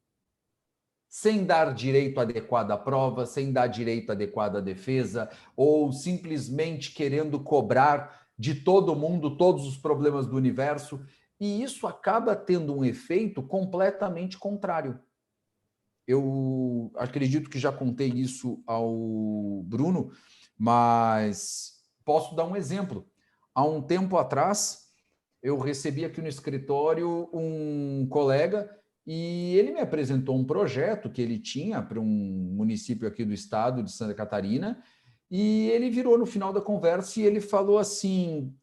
sem dar direito adequado à prova, sem dar direito adequado à defesa, ou simplesmente querendo cobrar de todo mundo todos os problemas do universo, e isso acaba tendo um efeito completamente contrário. Eu acredito que já contei isso ao Bruno, mas posso dar um exemplo. Há um tempo atrás, eu recebi aqui no escritório um colega e ele me apresentou um projeto que ele tinha para um município aqui do estado de Santa Catarina, e ele virou no final da conversa e ele falou assim,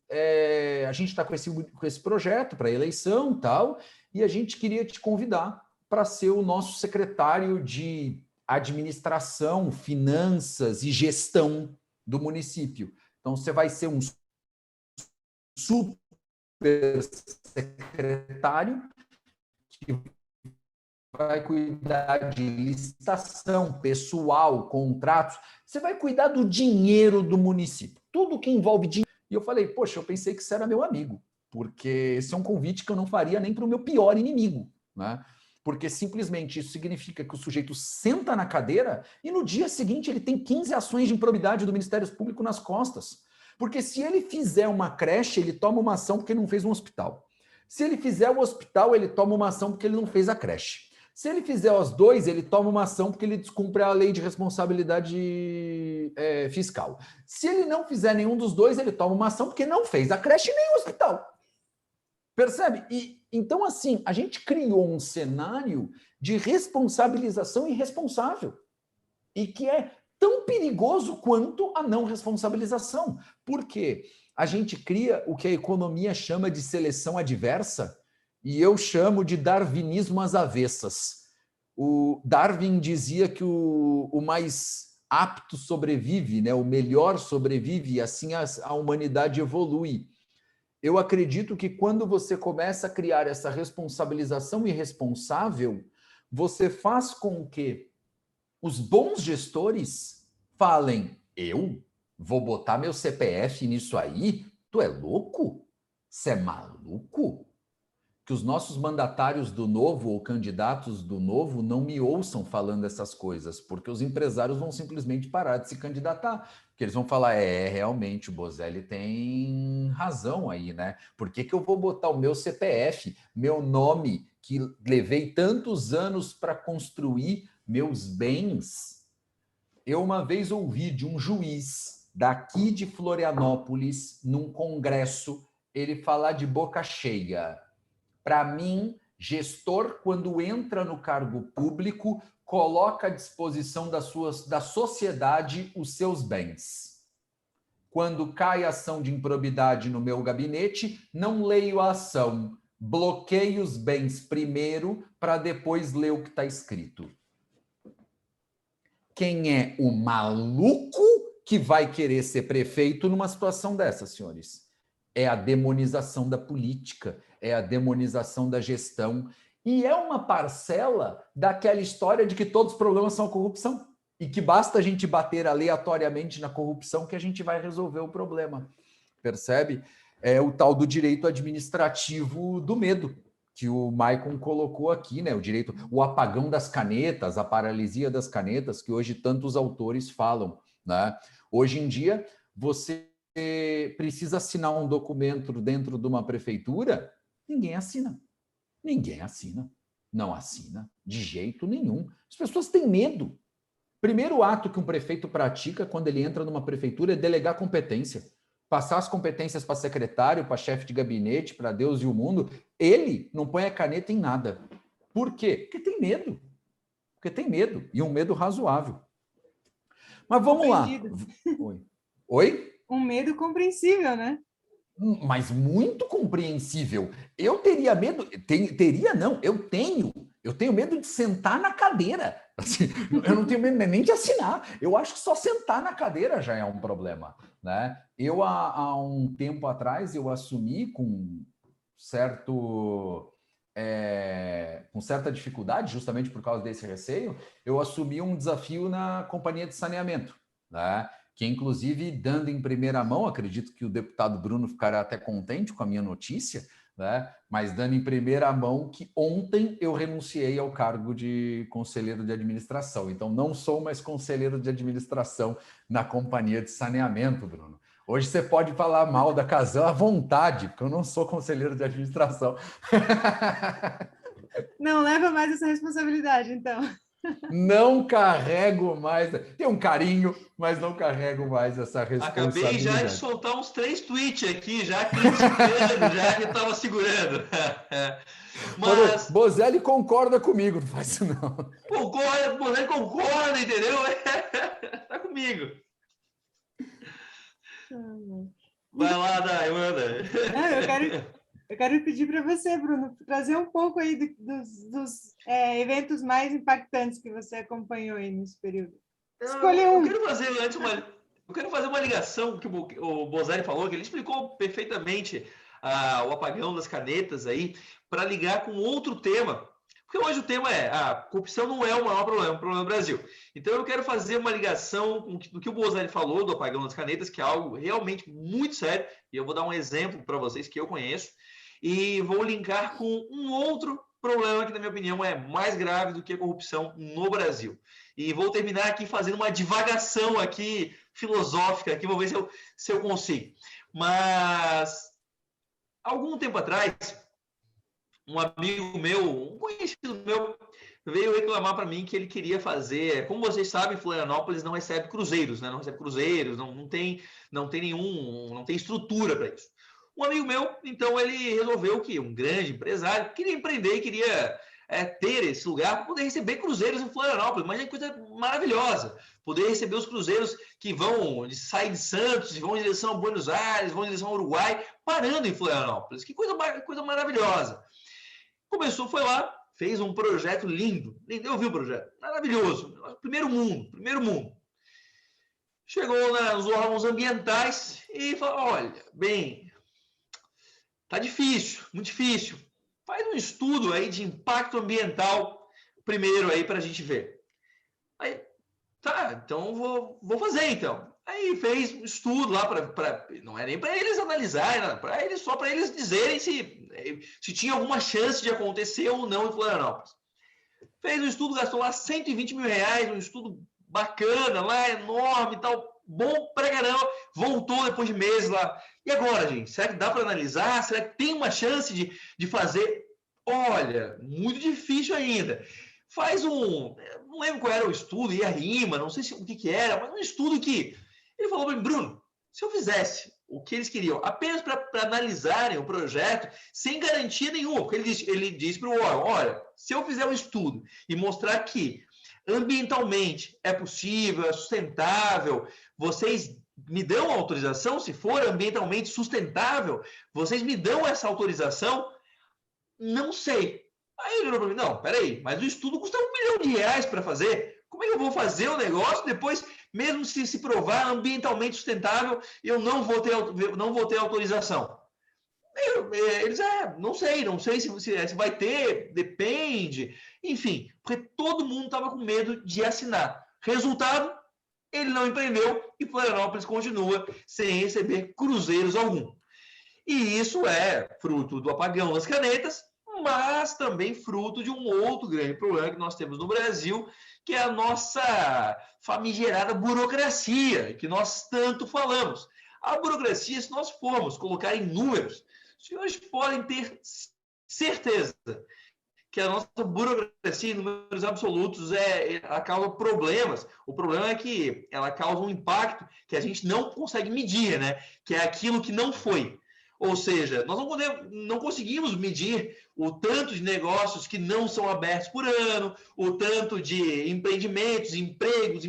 a gente está com esse projeto para eleição e tal, e a gente queria te convidar para ser o nosso secretário de administração, finanças e gestão do município. Então, você vai ser um super secretário que vai cuidar de licitação, pessoal, contratos, você vai cuidar do dinheiro do município, tudo que envolve dinheiro. E eu falei, poxa, eu pensei que você era meu amigo, porque esse é um convite que eu não faria nem para o meu pior inimigo, né? Porque simplesmente isso significa que o sujeito senta na cadeira e no dia seguinte ele tem 15 ações de improbidade do Ministério Público nas costas. Porque se ele fizer uma creche, ele toma uma ação porque ele não fez um hospital. Se ele fizer o hospital, ele toma uma ação porque ele não fez a creche. Se ele fizer os dois, ele toma uma ação porque ele descumpre a lei de responsabilidade fiscal. Se ele não fizer nenhum dos dois, ele toma uma ação porque não fez a creche nem o hospital. Percebe? E então, assim, a gente criou um cenário de responsabilização irresponsável e que é tão perigoso quanto a não responsabilização. Por quê? A gente cria o que a economia chama de seleção adversa e eu chamo de darwinismo às avessas. O Darwin dizia que o mais apto sobrevive, né? O melhor sobrevive e assim a humanidade evolui. Eu acredito que quando você começa a criar essa responsabilização irresponsável, você faz com que os bons gestores falem, eu vou botar meu CPF nisso aí? Tu é louco? Você é maluco? Que os nossos mandatários do Novo ou candidatos do Novo não me ouçam falando essas coisas, porque os empresários vão simplesmente parar de se candidatar. Porque eles vão falar, realmente, o Bozelli tem razão aí, né? Por que eu vou botar o meu CPF, meu nome, que levei tantos anos para construir meus bens? Eu uma vez ouvi de um juiz daqui de Florianópolis, num congresso, ele falar de boca cheia. Para mim, gestor, quando entra no cargo público, coloca à disposição da sociedade os seus bens. Quando cai ação de improbidade no meu gabinete, não leio a ação, bloqueio os bens primeiro para depois ler o que está escrito. Quem é o maluco que vai querer ser prefeito numa situação dessa, senhores? É a demonização da política, é a demonização da gestão e é uma parcela daquela história de que todos os problemas são a corrupção e que basta a gente bater aleatoriamente na corrupção que a gente vai resolver o problema. Percebe? É o tal do direito administrativo do medo, que o Maicon colocou aqui, né? O apagão das canetas, a paralisia das canetas, que hoje tantos autores falam, né? Hoje em dia, você precisa assinar um documento dentro de uma prefeitura, ninguém assina. Ninguém assina. Não assina de jeito nenhum. As pessoas têm medo. Primeiro ato que um prefeito pratica quando ele entra numa prefeitura é delegar competência. Passar as competências para secretário, para chefe de gabinete, para Deus e o mundo. Ele não põe a caneta em nada. Por quê? Porque tem medo. Porque tem medo. E um medo razoável. Mas vamos lá. Oi? Um medo compreensível, né? Mas muito compreensível. Eu teria medo... Eu tenho medo de sentar na cadeira. Assim, eu não tenho medo nem de assinar. Eu acho que só sentar na cadeira já é um problema, né? Eu, há um tempo atrás, eu assumi com certa dificuldade, justamente por causa desse receio, eu assumi um desafio na companhia de saneamento, né? Que, inclusive, dando em primeira mão, acredito que o deputado Bruno ficará até contente com a minha notícia, né? Mas dando em primeira mão que ontem eu renunciei ao cargo de conselheiro de administração. Então, não sou mais conselheiro de administração na companhia de saneamento, Bruno. Hoje você pode falar mal da Casan à vontade, porque eu não sou conselheiro de administração. Não leva mais essa responsabilidade, então. Não carrego mais. Tenho um carinho, mas não carrego mais essa responsabilidade. Acabei já de soltar uns 3 tweets aqui, já criticando, já que estava segurando. Mas Bozelli concorda comigo, não faz isso não. Concorda, Bozelli concorda, entendeu? Tá comigo. Vai lá, Dai, manda. Eu quero pedir para você, Bruno, trazer um pouco aí dos eventos mais impactantes que você acompanhou aí nesse período. Escolhe um. Eu quero fazer uma ligação que o Bozelli falou, que ele explicou perfeitamente o apagão das canetas aí, para ligar com outro tema. Porque hoje o tema é a corrupção não é o maior problema do Brasil. Então eu quero fazer uma ligação com o que o Bozelli falou do apagão das canetas, que é algo realmente muito sério, e eu vou dar um exemplo para vocês que eu conheço, e vou linkar com um outro problema que, na minha opinião, é mais grave do que a corrupção no Brasil. E vou terminar aqui fazendo uma divagação aqui filosófica, aqui, vou ver se eu consigo. Mas, algum tempo atrás, um amigo meu, um conhecido meu, veio reclamar para mim que ele queria fazer. Como vocês sabem, Florianópolis não recebe cruzeiros, né? Não recebe cruzeiros, não tem estrutura para isso. Um amigo meu, então, ele resolveu que um grande empresário queria empreender, queria ter esse lugar para poder receber cruzeiros em Florianópolis. Mas é coisa maravilhosa. Poder receber os cruzeiros que saem de Santos, vão em direção a Buenos Aires, vão em direção ao Uruguai, parando em Florianópolis. Que coisa maravilhosa. Começou, foi lá, fez um projeto lindo. Eu vi o projeto, maravilhoso. Primeiro mundo. Chegou nos órgãos ambientais e falou, olha, bem, tá difícil, muito difícil. Faz um estudo aí de impacto ambiental primeiro aí para a gente ver. Aí, tá, então vou fazer então. Aí fez um estudo lá não é nem para eles analisarem, só para eles dizerem se tinha alguma chance de acontecer ou não em Florianópolis. Fez um estudo, gastou lá R$120 mil, um estudo bacana, lá enorme e tal, bom pra caramba, voltou depois de meses lá. E agora, gente, será que dá para analisar? Será que tem uma chance de fazer? Olha, muito difícil ainda. Não lembro qual era o estudo, IRIMA, não sei o que era, mas um estudo que ele falou para mim, Bruno, se eu fizesse o que eles queriam, apenas para analisarem o projeto, sem garantia nenhuma, porque ele disse para o órgão, olha, se eu fizer um estudo e mostrar que ambientalmente é possível, é sustentável, vocês me dão autorização, se for ambientalmente sustentável, vocês me dão essa autorização? Não sei. Aí ele falou para mim, não, peraí, mas o estudo custa R$1 milhão para fazer, como é que eu vou fazer o negócio depois, mesmo se provar ambientalmente sustentável, eu não vou ter autorização? Eles, não sei se vai ter, depende, enfim, porque todo mundo estava com medo de assinar. Resultado, ele não empreendeu e Florianópolis continua sem receber cruzeiros algum. E isso é fruto do apagão das canetas, mas também fruto de um outro grande problema que nós temos no Brasil, que é a nossa famigerada burocracia, que nós tanto falamos. A burocracia, se nós formos colocar em números, os senhores podem ter certeza que a nossa burocracia, em números absolutos, ela causa problemas. O problema é que ela causa um impacto que a gente não consegue medir, né? Que é aquilo que não foi. Ou seja, nós não conseguimos medir o tanto de negócios que não são abertos por ano, o tanto de empreendimentos, empregos,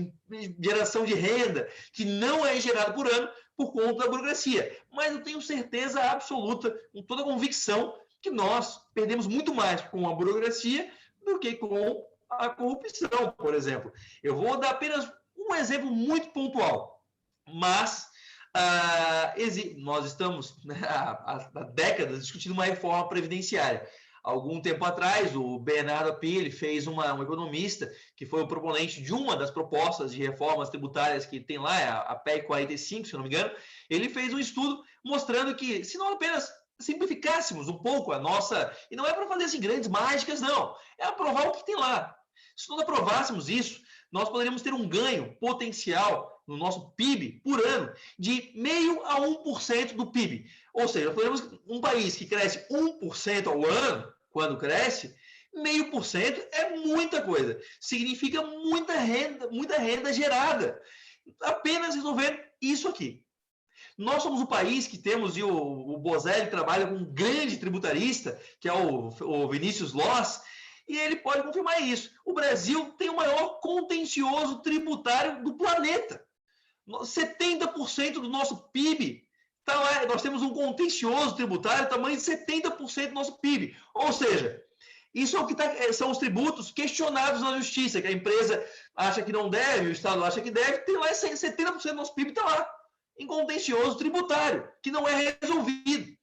geração de renda que não é gerado por ano por conta da burocracia. Mas eu tenho certeza absoluta, com toda a convicção, que nós perdemos muito mais com a burocracia do que com a corrupção, por exemplo. Eu vou dar apenas um exemplo muito pontual, mas nós estamos, né, há décadas discutindo uma reforma previdenciária. Algum tempo atrás, o Bernardo Api, ele fez um economista que foi o proponente de uma das propostas de reformas tributárias que tem lá, a PEC 45, se eu não me engano. Ele fez um estudo mostrando que, se não apenas simplificássemos um pouco a nossa... E não é para fazer assim, grandes mágicas, não. É aprovar o que tem lá. Se nós aprovássemos isso, nós poderíamos ter um ganho potencial no nosso PIB por ano de 0,5% a 1% do PIB. Ou seja, nós podemos um país que cresce 1% ao ano, quando cresce, 0,5% é muita coisa. Significa muita renda gerada. Apenas resolvendo isso aqui. Nós somos o país que temos, e o Bozelli trabalha com um grande tributarista, que é o Vinícius Loss, e ele pode confirmar isso. O Brasil tem o maior contencioso tributário do planeta. 70% do nosso PIB tá lá. Nós temos um contencioso tributário tamanho de 70% do nosso PIB. Ou seja, isso é o que são os tributos questionados na justiça, que a empresa acha que não deve, o Estado acha que deve, tem lá 70% do nosso PIB está lá, em contencioso tributário, que não é resolvido.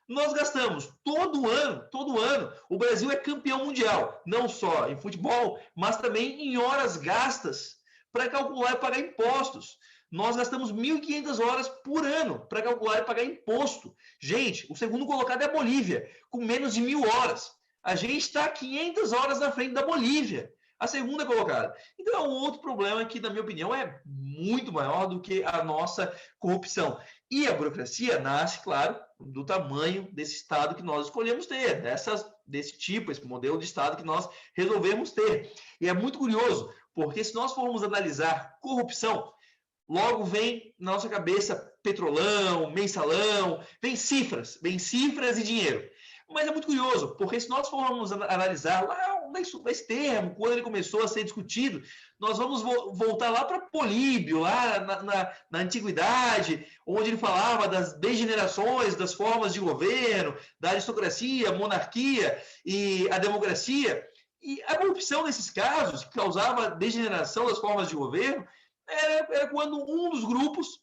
Nós gastamos todo ano, o Brasil é campeão mundial, não só em futebol, mas também em horas gastas para calcular e pagar impostos. Nós gastamos 1.500 horas por ano para calcular e pagar imposto. Gente, o segundo colocado é a Bolívia, com menos de 1.000 horas. A gente está 500 horas na frente da Bolívia, a segunda colocada. Então, é um outro problema que, na minha opinião, é muito maior do que a nossa corrupção. E a burocracia nasce, claro, do tamanho desse Estado que nós escolhemos ter, desse tipo, esse modelo de Estado que nós resolvemos ter. E é muito curioso, porque se nós formos analisar corrupção, logo vem na nossa cabeça petrolão, mensalão, vem cifras e dinheiro. Mas é muito curioso, porque se nós formos analisar lá nesse termo, quando ele começou a ser discutido, nós vamos voltar lá para Políbio, lá na antiguidade, onde ele falava das degenerações das formas de governo, da aristocracia, monarquia e a democracia. E a corrupção nesses casos, que causava degeneração das formas de governo, era quando um dos grupos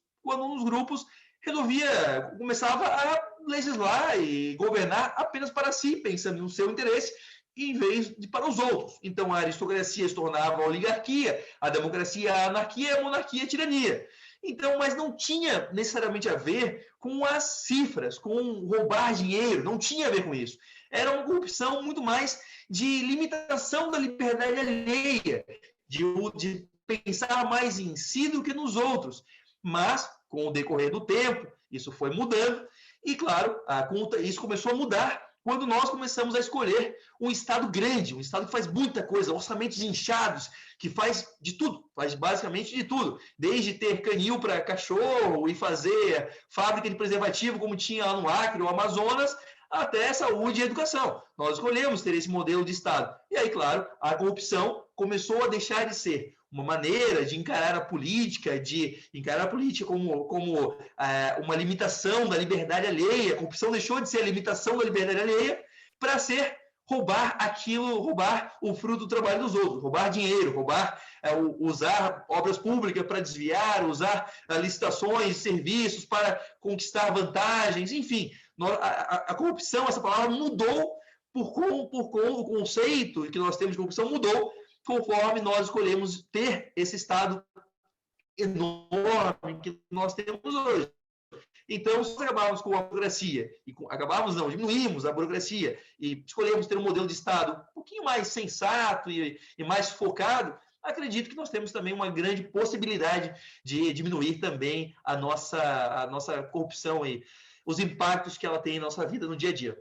começava a legislar e governar apenas para si, pensando no seu interesse, em vez de para os outros. Então, a aristocracia se tornava a oligarquia, a democracia a anarquia, a monarquia a tirania. Então, mas não tinha necessariamente a ver com as cifras, com roubar dinheiro, não tinha a ver com isso. Era uma corrupção muito mais de limitação da liberdade alheia, de pensar mais em si do que nos outros. Mas, com o decorrer do tempo, isso foi mudando, e, claro, isso começou a mudar quando nós começamos a escolher um Estado grande, um Estado que faz muita coisa, orçamentos inchados, que faz de tudo, faz basicamente de tudo, desde ter canil para cachorro e fazer fábrica de preservativo, como tinha lá no Acre ou Amazonas, até saúde e educação. Nós escolhemos ter esse modelo de Estado. E aí, claro, a corrupção começou a deixar de ser uma maneira de encarar a política, como uma limitação da liberdade alheia. A corrupção deixou de ser a limitação da liberdade alheia para ser roubar o fruto do trabalho dos outros, roubar dinheiro, usar obras públicas para desviar, usar licitações, serviços para conquistar vantagens, enfim. A corrupção, essa palavra mudou o conceito que nós temos de corrupção mudou conforme nós escolhemos ter esse Estado enorme que nós temos hoje. Então, se nós acabávamos com a burocracia, diminuímos a burocracia e escolhemos ter um modelo de Estado um pouquinho mais sensato e mais focado, acredito que nós temos também uma grande possibilidade de diminuir também a nossa corrupção e os impactos que ela tem em nossa vida no dia a dia.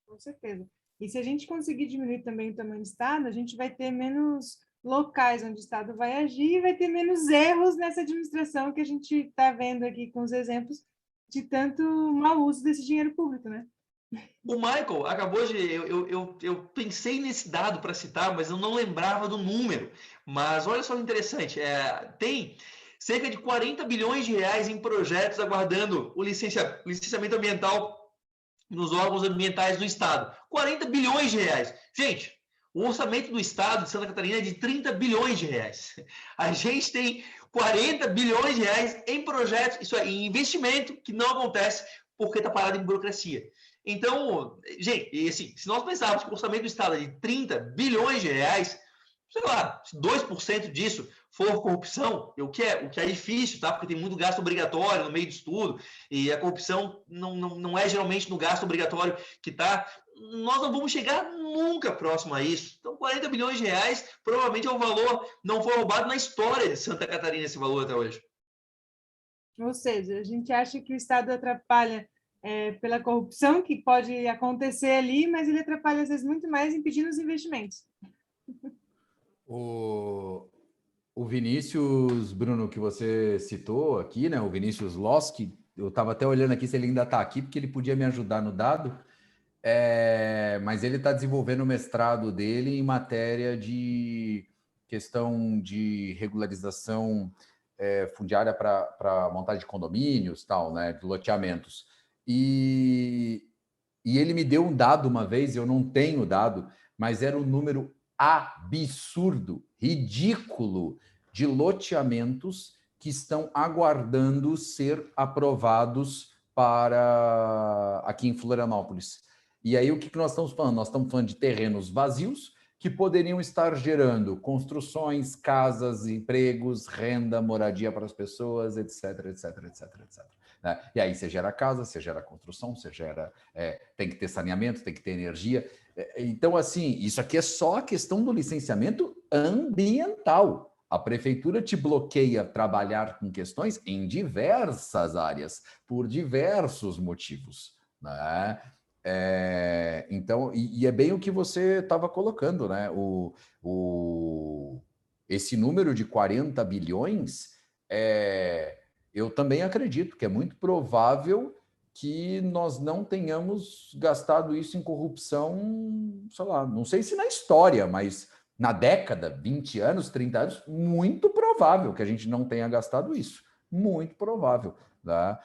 Com certeza. E se a gente conseguir diminuir também o tamanho do Estado, a gente vai ter menos locais onde o Estado vai agir e vai ter menos erros nessa administração que a gente está vendo aqui com os exemplos de tanto mau uso desse dinheiro público, né? O Michael acabou de... Eu pensei nesse dado para citar, mas eu não lembrava do número. Mas olha só que interessante. Tem cerca de 40 bilhões de reais em projetos aguardando o licenciamento ambiental nos órgãos ambientais do Estado. 40 bilhões de reais. Gente, o orçamento do Estado de Santa Catarina é de 30 bilhões de reais. A gente tem 40 bilhões de reais em projetos, isso é, em investimento que não acontece porque está parado em burocracia. Então, gente, assim, se nós pensarmos que o orçamento do Estado é de 30 bilhões de reais, sei lá, se 2% disso for corrupção, o que é difícil, tá? Porque tem muito gasto obrigatório no meio disso tudo, e a corrupção não é geralmente no gasto obrigatório que está. Nós não vamos chegar nunca próximo a isso. Então, 40 bilhões de reais provavelmente é um valor, não foi roubado na história de Santa Catarina esse valor até hoje. Ou seja, a gente acha que o Estado atrapalha pela corrupção que pode acontecer ali, mas ele atrapalha, às vezes, muito mais impedindo os investimentos. O Vinícius, Bruno, que você citou aqui, né? O Vinícius Losky, eu estava até olhando aqui se ele ainda está aqui, porque ele podia me ajudar no dado, mas ele está desenvolvendo o mestrado dele em matéria de questão de regularização fundiária para montagem de condomínios, tal, né? De loteamentos. E ele me deu um dado uma vez, eu não tenho dado, mas era um número absurdo, ridículo, de loteamentos que estão aguardando ser aprovados para aqui em Florianópolis. E aí o que nós estamos falando? Nós estamos falando de terrenos vazios que poderiam estar gerando construções, casas, empregos, renda, moradia para as pessoas, etc, etc, etc, etc. Né? E aí você gera casa, você gera construção, você gera... tem que ter saneamento, tem que ter energia. Então, assim, isso aqui é só a questão do licenciamento ambiental. A prefeitura te bloqueia trabalhar com questões em diversas áreas, por diversos motivos, né? Então, e é bem o que você estava colocando, né? Esse número de 40 bilhões, eu também acredito que é muito provável que nós não tenhamos gastado isso em corrupção, sei lá, não sei se na história, mas na década, 20 anos, 30 anos, muito provável que a gente não tenha gastado isso. Muito provável. Tá?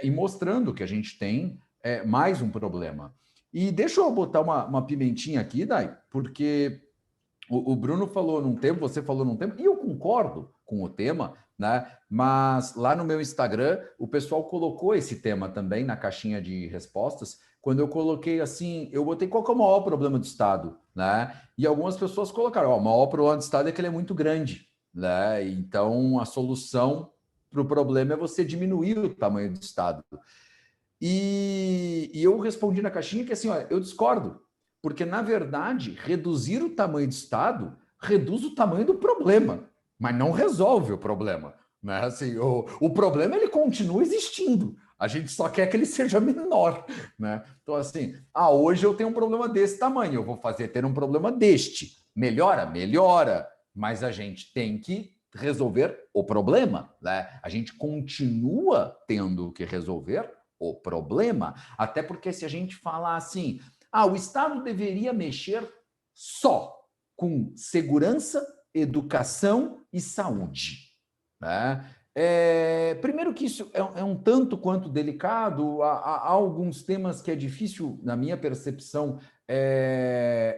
E mostrando que a gente tem mais um problema. E deixa eu botar uma pimentinha aqui, Dai, porque o Bruno falou num tempo, você falou num tempo, e eu concordo com o tema, né? Mas lá no meu Instagram, o pessoal colocou esse tema também na caixinha de respostas. Quando eu coloquei assim, eu botei qual que é o maior problema do Estado, né? E algumas pessoas colocaram, o maior problema do Estado é que ele é muito grande, né? Então, a solução para o problema é você diminuir o tamanho do Estado. E eu respondi na caixinha que assim, ó, eu discordo, porque, na verdade, reduzir o tamanho do Estado reduz o tamanho do problema, mas não resolve o problema. Né? Assim, o problema ele continua existindo, a gente só quer que ele seja menor. Né? Então, assim, hoje eu tenho um problema desse tamanho, eu vou fazer ter um problema deste. Melhora? Melhora, mas a gente tem que resolver o problema. Né? A gente continua tendo que resolver o problema, até porque se a gente falar assim, o Estado deveria mexer só com segurança, educação e saúde. Né? Primeiro que isso é um tanto quanto delicado, há alguns temas que é difícil, na minha percepção,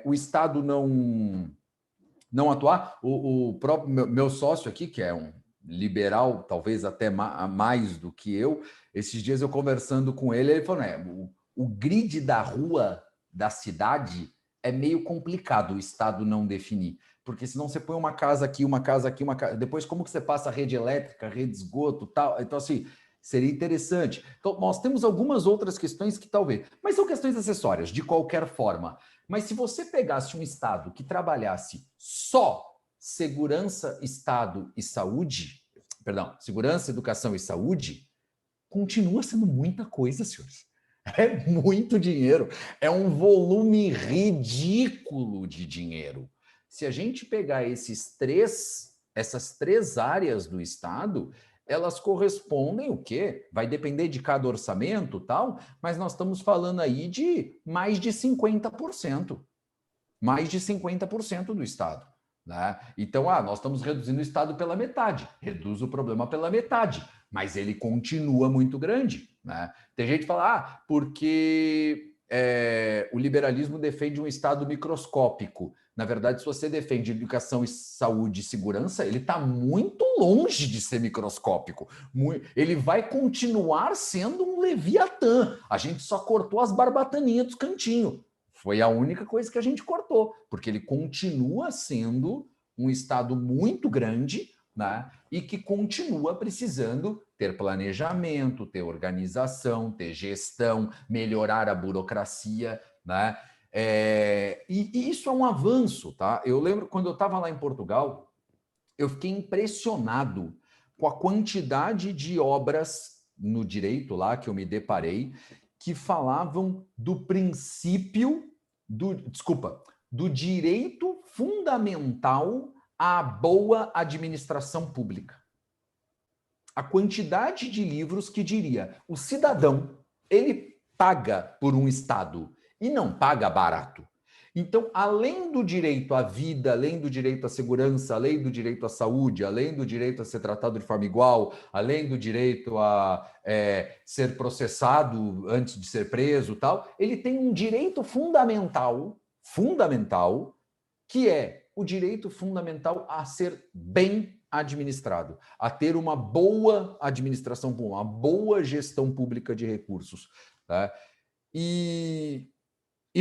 o Estado não atuar. O próprio meu sócio aqui, que é um liberal, talvez até mais do que eu, esses dias eu conversando com ele falou, o grid da rua da cidade é meio complicado o Estado não definir, porque senão você põe uma casa aqui, uma casa aqui, uma casa... Depois, como que você passa a rede elétrica, rede de esgoto, tal? Então, assim, seria interessante. Então, nós temos algumas outras questões que talvez... Mas são questões acessórias, de qualquer forma. Mas se você pegasse um Estado que trabalhasse só segurança, Estado e saúde, perdão, segurança, educação e saúde, continua sendo muita coisa, senhores. É muito dinheiro. É um volume ridículo de dinheiro. Se a gente pegar essas três áreas do Estado, elas correspondem o quê? Vai depender de cada orçamento, tal, mas nós estamos falando aí de mais de 50%. Mais de 50% do Estado. Né? Então, nós estamos reduzindo o Estado pela metade. Reduz o problema pela metade, mas ele continua muito grande. Né? Tem gente que fala, porque o liberalismo defende um Estado microscópico. Na verdade, se você defende educação, saúde e segurança, ele está muito longe de ser microscópico. Ele vai continuar sendo um Leviatã. A gente só cortou as barbataninhas dos cantinhos. Foi a única coisa que a gente cortou, porque ele continua sendo um Estado muito grande, né? E que continua precisando ter planejamento, ter organização, ter gestão, melhorar a burocracia, né? E isso é um avanço, tá? Eu lembro quando eu estava lá em Portugal, eu fiquei impressionado com a quantidade de obras no direito lá que eu me deparei que falavam do princípio do direito fundamental à boa administração pública. A quantidade de livros que diria, o cidadão, ele paga por um Estado e não paga barato. Então, além do direito à vida, além do direito à segurança, além do direito à saúde, além do direito a ser tratado de forma igual, além do direito a ser processado antes de ser preso, tal, ele tem um direito fundamental, que é o direito fundamental a ser bem administrado, a ter uma boa administração pública, uma boa gestão pública de recursos. Tá? E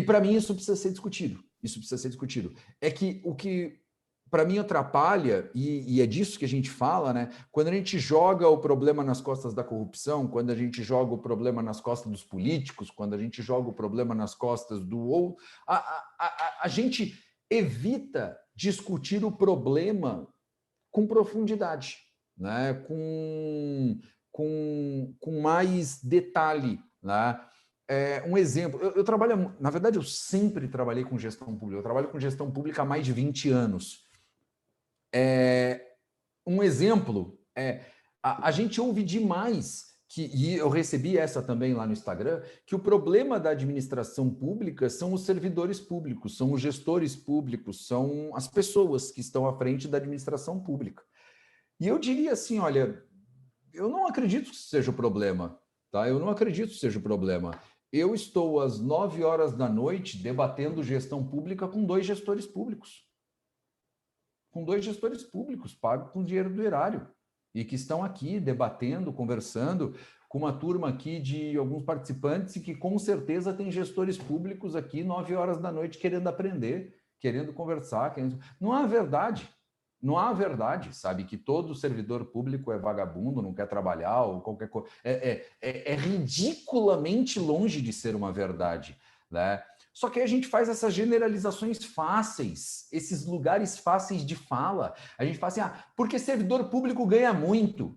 para mim isso precisa ser discutido. Isso precisa ser discutido. É que o que para mim atrapalha, e é disso que a gente fala, né? Quando a gente joga o problema nas costas da corrupção, quando a gente joga o problema nas costas dos políticos, quando a gente joga o problema nas costas do outro, a gente evita discutir o problema com profundidade, né? com mais detalhe, né? Um exemplo, eu trabalho, na verdade, eu sempre trabalhei com gestão pública, eu trabalho com gestão pública há mais de 20 anos. Um exemplo a gente ouve demais, e eu recebi essa também lá no Instagram, que o problema da administração pública são os servidores públicos, são os gestores públicos, são as pessoas que estão à frente da administração pública. E eu diria assim, olha, eu não acredito que seja o problema, tá? Eu não acredito que seja o problema. Eu estou às 9 horas da noite debatendo gestão pública com 2 gestores públicos. Com 2 gestores públicos, pagos com dinheiro do erário, e que estão aqui debatendo, conversando, com uma turma aqui de alguns participantes, e que com certeza tem gestores públicos aqui 9 horas da noite querendo aprender, querendo conversar. Não há verdade. Não há verdade, sabe? Que todo servidor público é vagabundo, não quer trabalhar, ou qualquer coisa. É ridiculamente longe de ser uma verdade, né? Só que a gente faz essas generalizações fáceis, esses lugares fáceis de fala. A gente fala assim, porque servidor público ganha muito.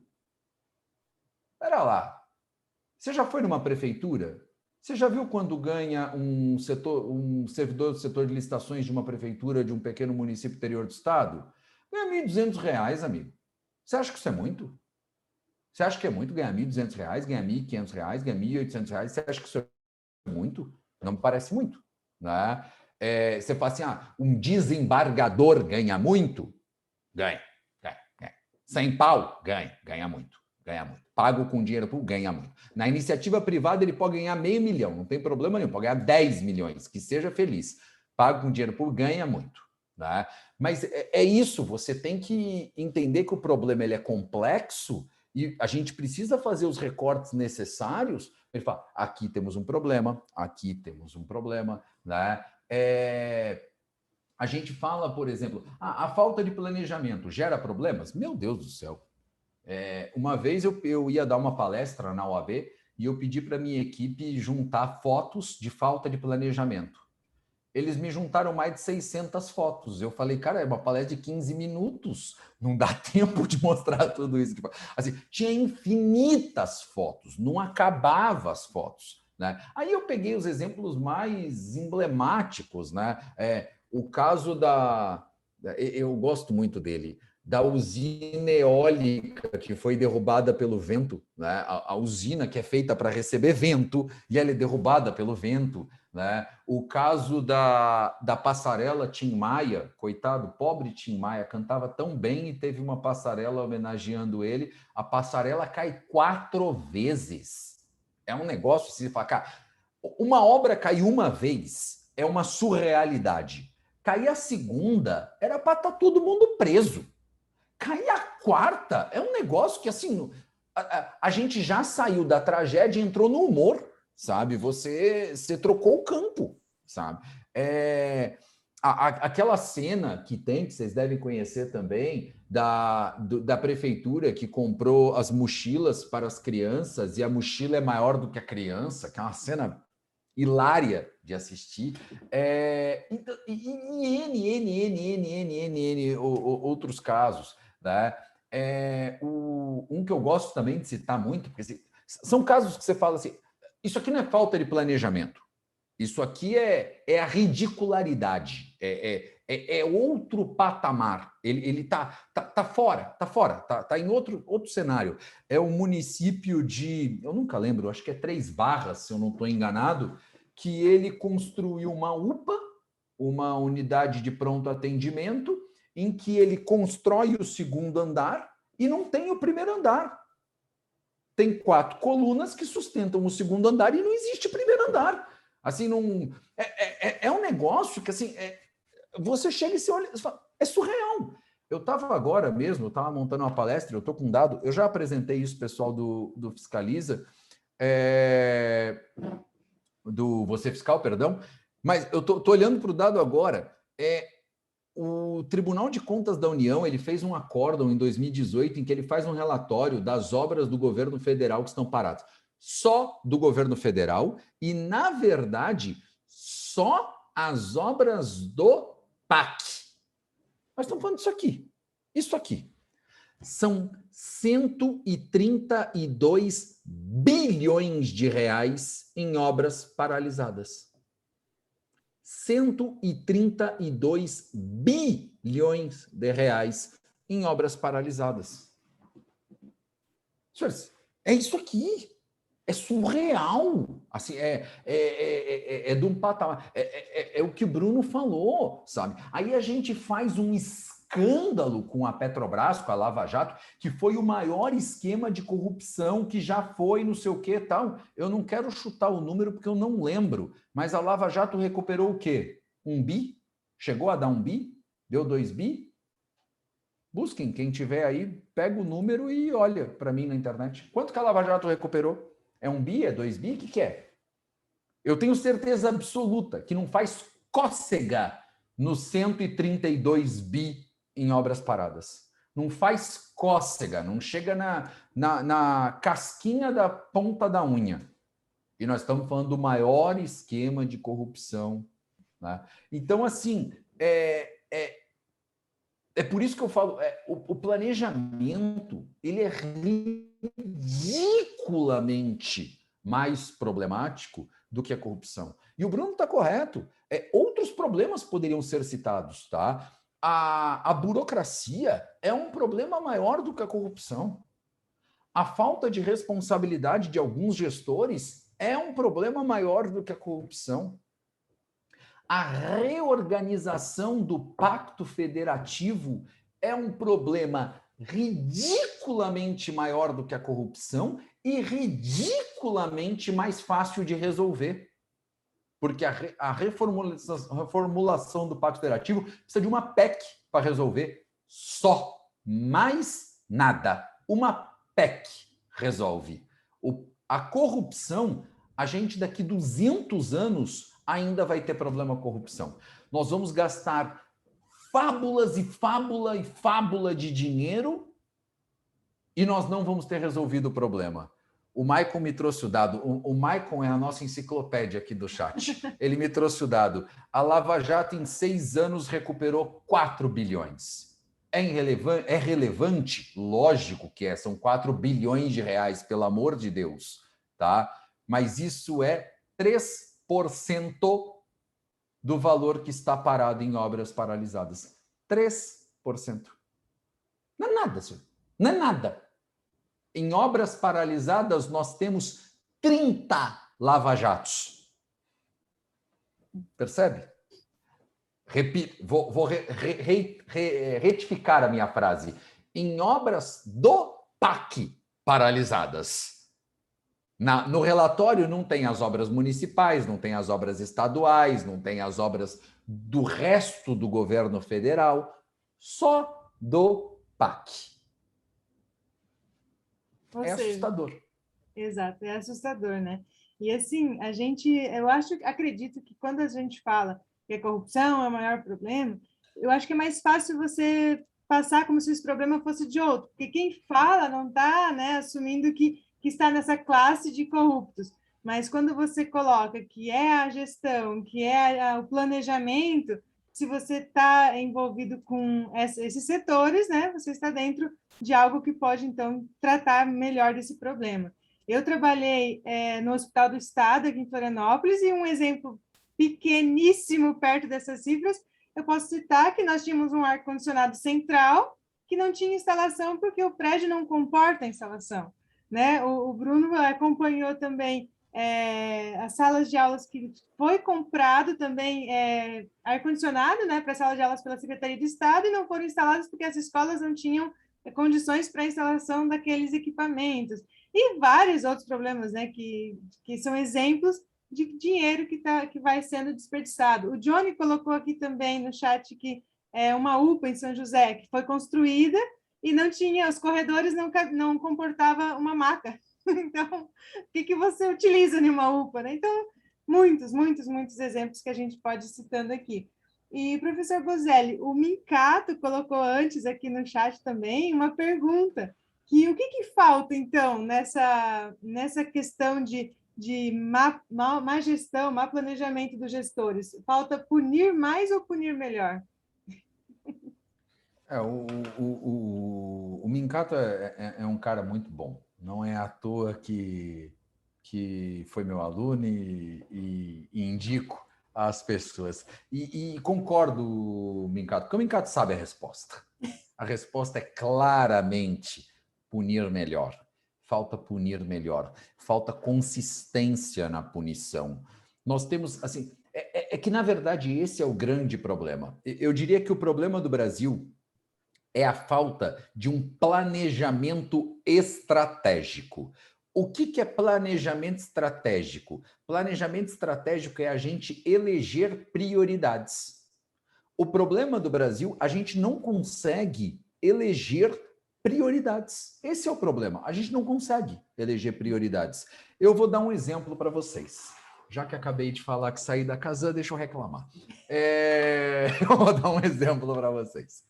Espera lá, você já foi numa prefeitura? Você já viu quando ganha um servidor do setor de licitações de uma prefeitura de um pequeno município interior do estado? Ganha R$1.200, amigo. Você acha que isso é muito? Você acha que é muito ganhar R$1.200, ganhar R$1.500, ganhar R$1.800? Você acha que isso é muito? Não me parece muito. Né? Você fala assim, um desembargador ganha muito? Ganha. 100 pau? Ganha muito. Pago com dinheiro público, ganha muito. Na iniciativa privada, ele pode ganhar R$500 mil, não tem problema nenhum, pode ganhar 10 milhões, que seja feliz. Pago com dinheiro público, ganha muito. Né? Mas é isso, você tem que entender que o problema ele é complexo e a gente precisa fazer os recortes necessários. Ele fala, aqui temos um problema, né? A gente fala, por exemplo, a falta de planejamento gera problemas? Meu Deus do céu. Uma vez eu ia dar uma palestra na OAB e eu pedi para a minha equipe juntar fotos de falta de planejamento. Eles me juntaram mais de 600 fotos. Eu falei, cara, é uma palestra de 15 minutos. Não dá tempo de mostrar tudo isso. Assim, tinha infinitas fotos, não acabava as fotos. Né? Aí eu peguei os exemplos mais emblemáticos. Né? O caso eu gosto muito dele, da usina eólica que foi derrubada pelo vento. Né? A usina que é feita para receber vento e ela é derrubada pelo vento. Né? O caso da passarela Tim Maia, coitado, pobre Tim Maia, cantava tão bem e teve uma passarela homenageando ele. A passarela cai 4 vezes. É um negócio, se fala, cara, uma obra cair uma vez é uma surrealidade. Cair a segunda era para estar todo mundo preso. Cair a quarta é um negócio que, assim, a gente já saiu da tragédia e entrou no humor. Sabe, você trocou o campo, sabe? Aquela cena que vocês devem conhecer também, da prefeitura que comprou as mochilas para as crianças e a mochila é maior do que a criança, que é uma cena hilária de assistir. N outros casos, né? Um que eu gosto também de citar muito, porque assim, são casos que você fala assim, isso aqui não é falta de planejamento. Isso aqui é a ridicularidade. É outro patamar. Ele tá fora, tá em outro cenário. É o município de, eu nunca lembro, acho que é 3 Barras, se eu não estou enganado, que ele construiu uma UPA, uma unidade de pronto atendimento, em que ele constrói o 2º andar e não tem o 1º andar. Tem 4 colunas que sustentam o 2º andar e não existe 1º andar. Assim, não é um negócio que assim você chega e você olha, você fala, é surreal. Eu estava agora mesmo, eu estava montando uma palestra, eu estou com um dado, eu já apresentei isso, pessoal do Fiscaliza, do Você Fiscal, perdão, mas eu estou olhando para o dado agora. O Tribunal de Contas da União, ele fez um acórdão em 2018 em que ele faz um relatório das obras do governo federal que estão paradas. Só do governo federal e, na verdade, só as obras do PAC. Nós estamos falando disso aqui. Isso aqui. São 132 bilhões de reais em obras paralisadas. 132 bilhões de reais em obras paralisadas. Senhores, é isso aqui. É surreal. Assim, é de um patamar. É o que o Bruno falou, sabe? Aí a gente faz um escândalo com a Petrobras, com a Lava Jato, que foi o maior esquema de corrupção que já foi, não sei o que tal. Eu não quero chutar o número porque eu não lembro, mas a Lava Jato recuperou o quê? 1 bi? Chegou a dar 1 bi? Deu 2 bi? Busquem, quem tiver aí, pega o número e olha para mim na internet. Quanto que a Lava Jato recuperou? É 1 bi? É 2 bi? O que é? Eu tenho certeza absoluta que não faz cócega nos 132 bi em obras paradas. Não faz cócega, não chega na casquinha da ponta da unha. E nós estamos falando do maior esquema de corrupção. Né? Então, assim, é por isso que eu falo, o planejamento ele é ridiculamente mais problemático do que a corrupção. E o Bruno está correto. Outros problemas poderiam ser citados, tá? A burocracia é um problema maior do que a corrupção. A falta de responsabilidade de alguns gestores é um problema maior do que a corrupção. A reorganização do pacto federativo é um problema ridiculamente maior do que a corrupção e ridiculamente mais fácil de resolver. Porque a reformulação do pacto federativo precisa de uma PEC para resolver. Só. Mais nada. Uma PEC resolve. A corrupção, a gente daqui 200 anos ainda vai ter problema com corrupção. Nós vamos gastar fábulas e fábula e fábula de dinheiro e nós não vamos ter resolvido o problema. O Maicon me trouxe o dado. O Maicon é a nossa enciclopédia aqui do chat. Ele me trouxe o dado. A Lava Jato, em 6 anos, recuperou 4 bilhões. É relevante? Lógico que é. São 4 bilhões de reais, pelo amor de Deus. Tá? Mas isso é 3% do valor que está parado em obras paralisadas. 3%. Não é nada, senhor. Não é nada. Em obras paralisadas, nós temos 30 lava-jatos. Percebe? Repito, vou retificar a minha frase. Em obras do PAC paralisadas. No relatório não tem as obras municipais, não tem as obras estaduais, não tem as obras do resto do governo federal, só do PAC. Assustador. Exato, é assustador, né? E assim, acredito que quando a gente fala que a corrupção é o maior problema, eu acho que é mais fácil você passar como se esse problema fosse de outro, porque quem fala não está, né, assumindo que está nessa classe de corruptos, mas quando você coloca que é a gestão, que é o planejamento, se você está envolvido com esses setores, né, você está dentro de algo que pode, então, tratar melhor desse problema. Eu trabalhei no Hospital do Estado, aqui em Florianópolis, e um exemplo pequeníssimo perto dessas cifras, eu posso citar que nós tínhamos um ar-condicionado central que não tinha instalação porque o prédio não comporta a instalação. Né? O Bruno acompanhou também as salas de aulas que foi comprado também ar-condicionado, né, para as salas de aulas pela Secretaria de Estado e não foram instaladas porque as escolas não tinham condições para a instalação daqueles equipamentos. E vários outros problemas, né, que são exemplos de dinheiro que vai sendo desperdiçado. O Johnny colocou aqui também no chat que uma UPA em São José, que foi construída e não tinha, os corredores não comportava uma maca. Então, o que você utiliza em uma UPA, né? Então, muitos exemplos que a gente pode ir citando aqui. E, professor Bozelli, o Mincato colocou antes aqui no chat também uma pergunta, que o que falta, então, nessa questão de má gestão, má planejamento dos gestores? Falta punir mais ou punir melhor? O Mincato é um cara muito bom. Não é à toa que foi meu aluno e indico às pessoas. E concordo, Mincato, porque o Mincato sabe a resposta. A resposta é claramente punir melhor. Falta punir melhor. Falta consistência na punição. Nós temos, assim, que, na verdade, esse é o grande problema. Eu diria que o problema do Brasil é a falta de um planejamento estratégico. O que é planejamento estratégico? Planejamento estratégico é a gente eleger prioridades. O problema do Brasil, a gente não consegue eleger prioridades. Esse é o problema. A gente não consegue eleger prioridades. Eu vou dar um exemplo para vocês. Já que acabei de falar que saí da casa, deixa eu reclamar. Eu vou dar um exemplo para vocês.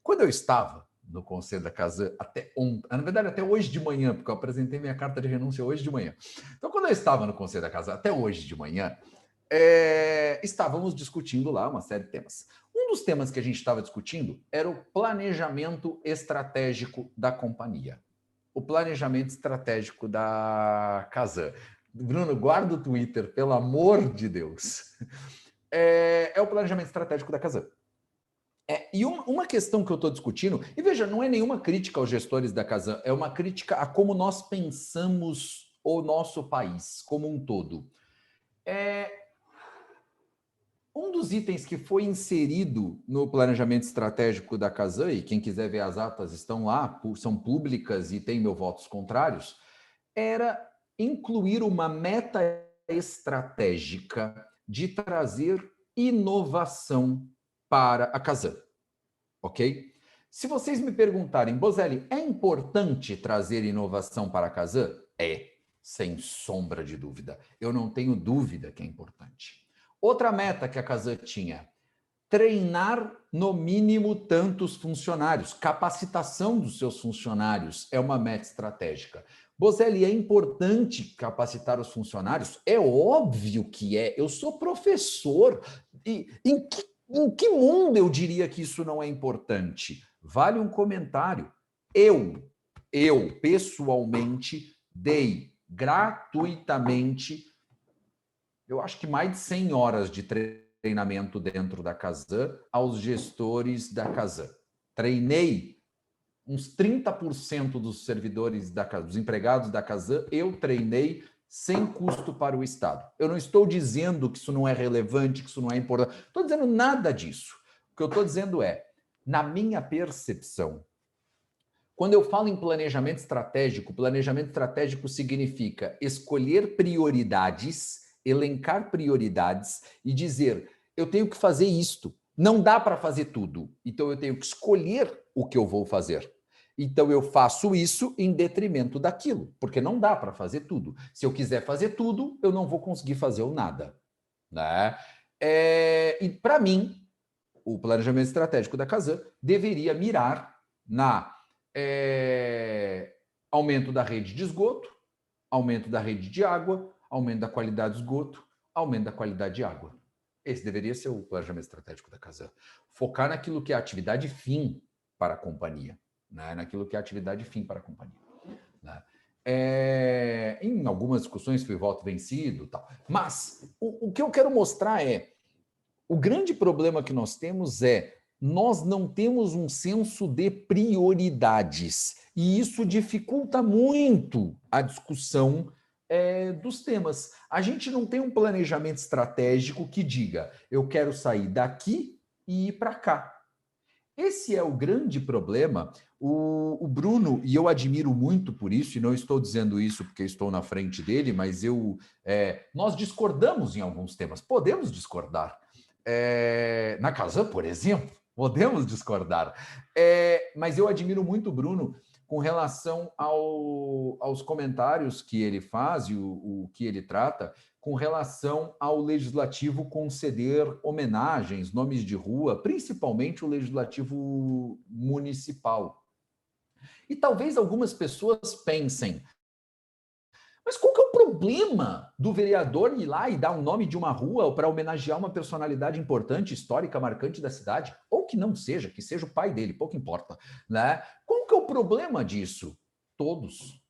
Quando eu estava no Conselho da Casa, até ontem, na verdade até hoje de manhã, porque eu apresentei minha carta de renúncia hoje de manhã. Então, quando eu estava no Conselho da Casa, até hoje de manhã, estávamos discutindo lá uma série de temas. Um dos temas que a gente estava discutindo era o planejamento estratégico da companhia. O planejamento estratégico da Casan. Bruno, guarda o Twitter, pelo amor de Deus. É o planejamento estratégico da Casan. E uma questão que eu estou discutindo, e veja, não é nenhuma crítica aos gestores da Casan, é uma crítica a como nós pensamos o nosso país como um todo. Um dos itens que foi inserido no planejamento estratégico da Casan, e quem quiser ver as atas estão lá, são públicas e tem meus votos contrários, era incluir uma meta estratégica de trazer inovação para a Casan, ok? Se vocês me perguntarem, Bozelli, é importante trazer inovação para a Casan? Sem sombra de dúvida. Eu não tenho dúvida que é importante. Outra meta que a Casan tinha, treinar no mínimo tantos funcionários. Capacitação dos seus funcionários é uma meta estratégica. Bozelli, é importante capacitar os funcionários? É óbvio que é. Eu sou professor. E em que mundo eu diria que isso não é importante? Vale um comentário. Eu pessoalmente, dei gratuitamente, eu acho que mais de 100 horas de treinamento dentro da Casan aos gestores da Casan. Treinei uns 30% dos servidores da Casan, dos empregados da Casan, eu treinei sem custo para o Estado. Eu não estou dizendo que isso não é relevante, que isso não é importante. Estou dizendo nada disso. O que eu estou dizendo é, na minha percepção, quando eu falo em planejamento estratégico significa escolher prioridades, elencar prioridades e dizer, eu tenho que fazer isto. Não dá para fazer tudo. Então, eu tenho que escolher o que eu vou fazer. Então, eu faço isso em detrimento daquilo, porque não dá para fazer tudo. Se eu quiser fazer tudo, eu não vou conseguir fazer o nada. Né? E, para mim, o planejamento estratégico da Casan deveria mirar na aumento da rede de esgoto, aumento da rede de água, aumento da qualidade do esgoto, aumento da qualidade de água. Esse deveria ser o planejamento estratégico da Casan. Focar naquilo que é atividade fim para a companhia. Né? Naquilo que é atividade fim para a companhia. Né? Em algumas discussões fui voto vencido. Tal. Mas o que eu quero mostrar o grande problema que nós temos nós não temos um senso de prioridades. E isso dificulta muito a discussão dos temas. A gente não tem um planejamento estratégico que diga, eu quero sair daqui e ir para cá. Esse é o grande problema. O Bruno, e eu admiro muito por isso, e não estou dizendo isso porque estou na frente dele, mas nós discordamos em alguns temas. Podemos discordar. Na Casa, por exemplo, podemos discordar. Mas eu admiro muito o Bruno com relação aos comentários que ele faz e o que ele trata com relação ao legislativo conceder homenagens, nomes de rua, principalmente o legislativo municipal. E talvez algumas pessoas pensem, mas qual que é o problema do vereador ir lá e dar um nome de uma rua para homenagear uma personalidade importante, histórica, marcante da cidade? Ou que não seja, que seja o pai dele, pouco importa, né? Qual que é o problema disso? Todos.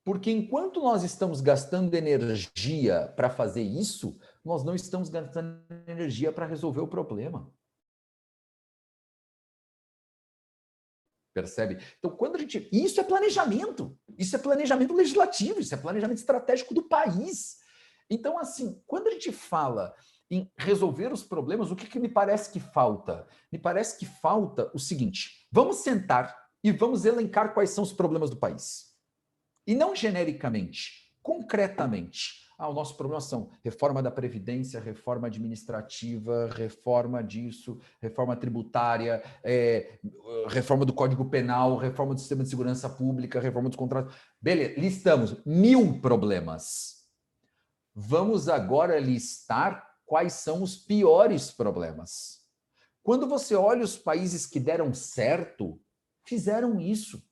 Porque enquanto nós estamos gastando energia para fazer isso, nós não estamos gastando energia para resolver o problema. Percebe? Então, quando a gente... Isso é planejamento legislativo, isso é planejamento estratégico do país. Então, assim, quando a gente fala em resolver os problemas, o que me parece que falta? Me parece que falta o seguinte: vamos sentar e vamos elencar quais são os problemas do país. E não genericamente, concretamente. O nosso problema são reforma da Previdência, reforma administrativa, reforma disso, reforma tributária, reforma do Código Penal, reforma do Sistema de Segurança Pública, reforma dos contratos. Beleza, listamos 1000 problemas. Vamos agora listar quais são os piores problemas. Quando você olha os países que deram certo, fizeram isso.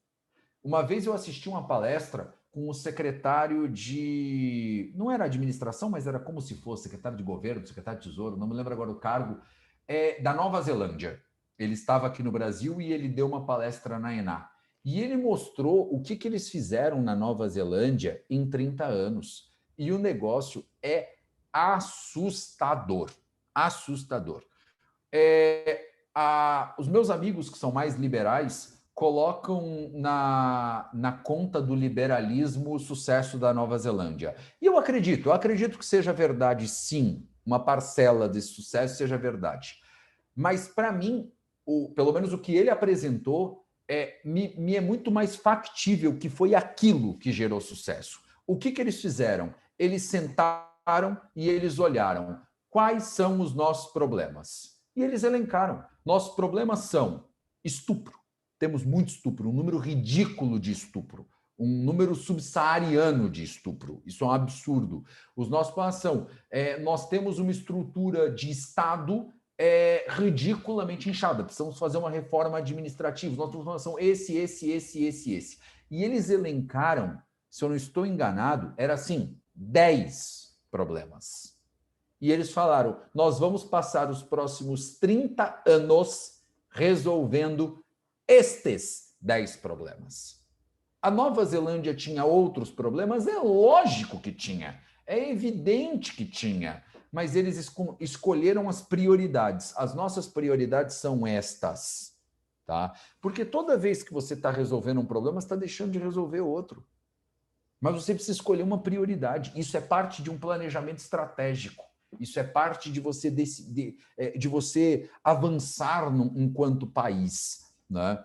Uma vez eu assisti uma palestra com o secretário de... Não era administração, mas era como se fosse secretário de governo, secretário de tesouro, não me lembro agora o cargo, da Nova Zelândia. Ele estava aqui no Brasil e ele deu uma palestra na ENA. E ele mostrou o que eles fizeram na Nova Zelândia em 30 anos. E o negócio é assustador. Assustador. Os meus amigos que são mais liberais colocam na conta do liberalismo o sucesso da Nova Zelândia. E eu acredito que seja verdade, sim, uma parcela desse sucesso seja verdade. Mas, para mim, pelo menos o que ele apresentou, me é muito mais factível que foi aquilo que gerou sucesso. O que eles fizeram? Eles sentaram e eles olharam quais são os nossos problemas. E eles elencaram. Nossos problemas são estupro. Temos muito estupro, um número ridículo de estupro, um número subsaariano de estupro. Isso é um absurdo. Os nossos problemas são, nós temos uma estrutura de Estado ridiculamente inchada. Precisamos fazer uma reforma administrativa. Os nossos problemas são esse. E eles elencaram, se eu não estou enganado, era assim, 10 problemas. E eles falaram, nós vamos passar os próximos 30 anos resolvendo estes 10 problemas. A Nova Zelândia tinha outros problemas? É lógico que tinha. É evidente que tinha. Mas eles escolheram as prioridades. As nossas prioridades são estas. Tá? Porque toda vez que você está resolvendo um problema, você está deixando de resolver outro. Mas você precisa escolher uma prioridade. Isso é parte de um planejamento estratégico. Isso é parte de você decidir, de você avançar enquanto país. Né?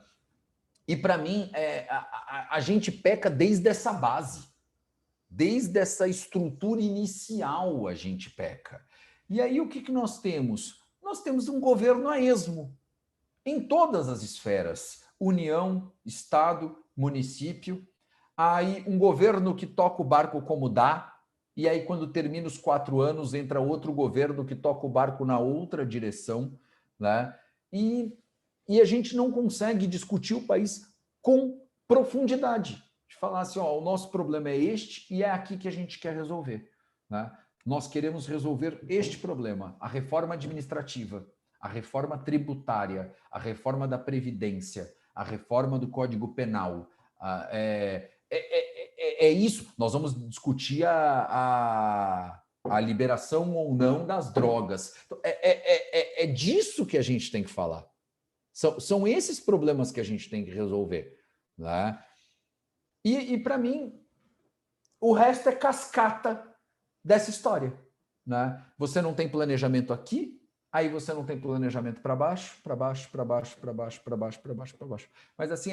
E, para mim, a gente peca desde essa base. Desde essa estrutura inicial a gente peca. E aí o que nós temos? Nós temos um governo a esmo, em todas as esferas. União, Estado, município. Aí um governo que toca o barco como dá, e aí quando termina os 4 anos, entra outro governo que toca o barco na outra direção, né? E a gente não consegue discutir o país com profundidade. De falar assim, o nosso problema é este e é aqui que a gente quer resolver. Né? Nós queremos resolver este problema, a reforma administrativa, a reforma tributária, a reforma da Previdência, a reforma do Código Penal. Isso. Nós vamos discutir a liberação ou não das drogas. Então, é disso que a gente tem que falar. São esses problemas que a gente tem que resolver. Né? E para mim, o resto é cascata dessa história. Né? Você não tem planejamento aqui, aí você não tem planejamento para baixo. Mas assim,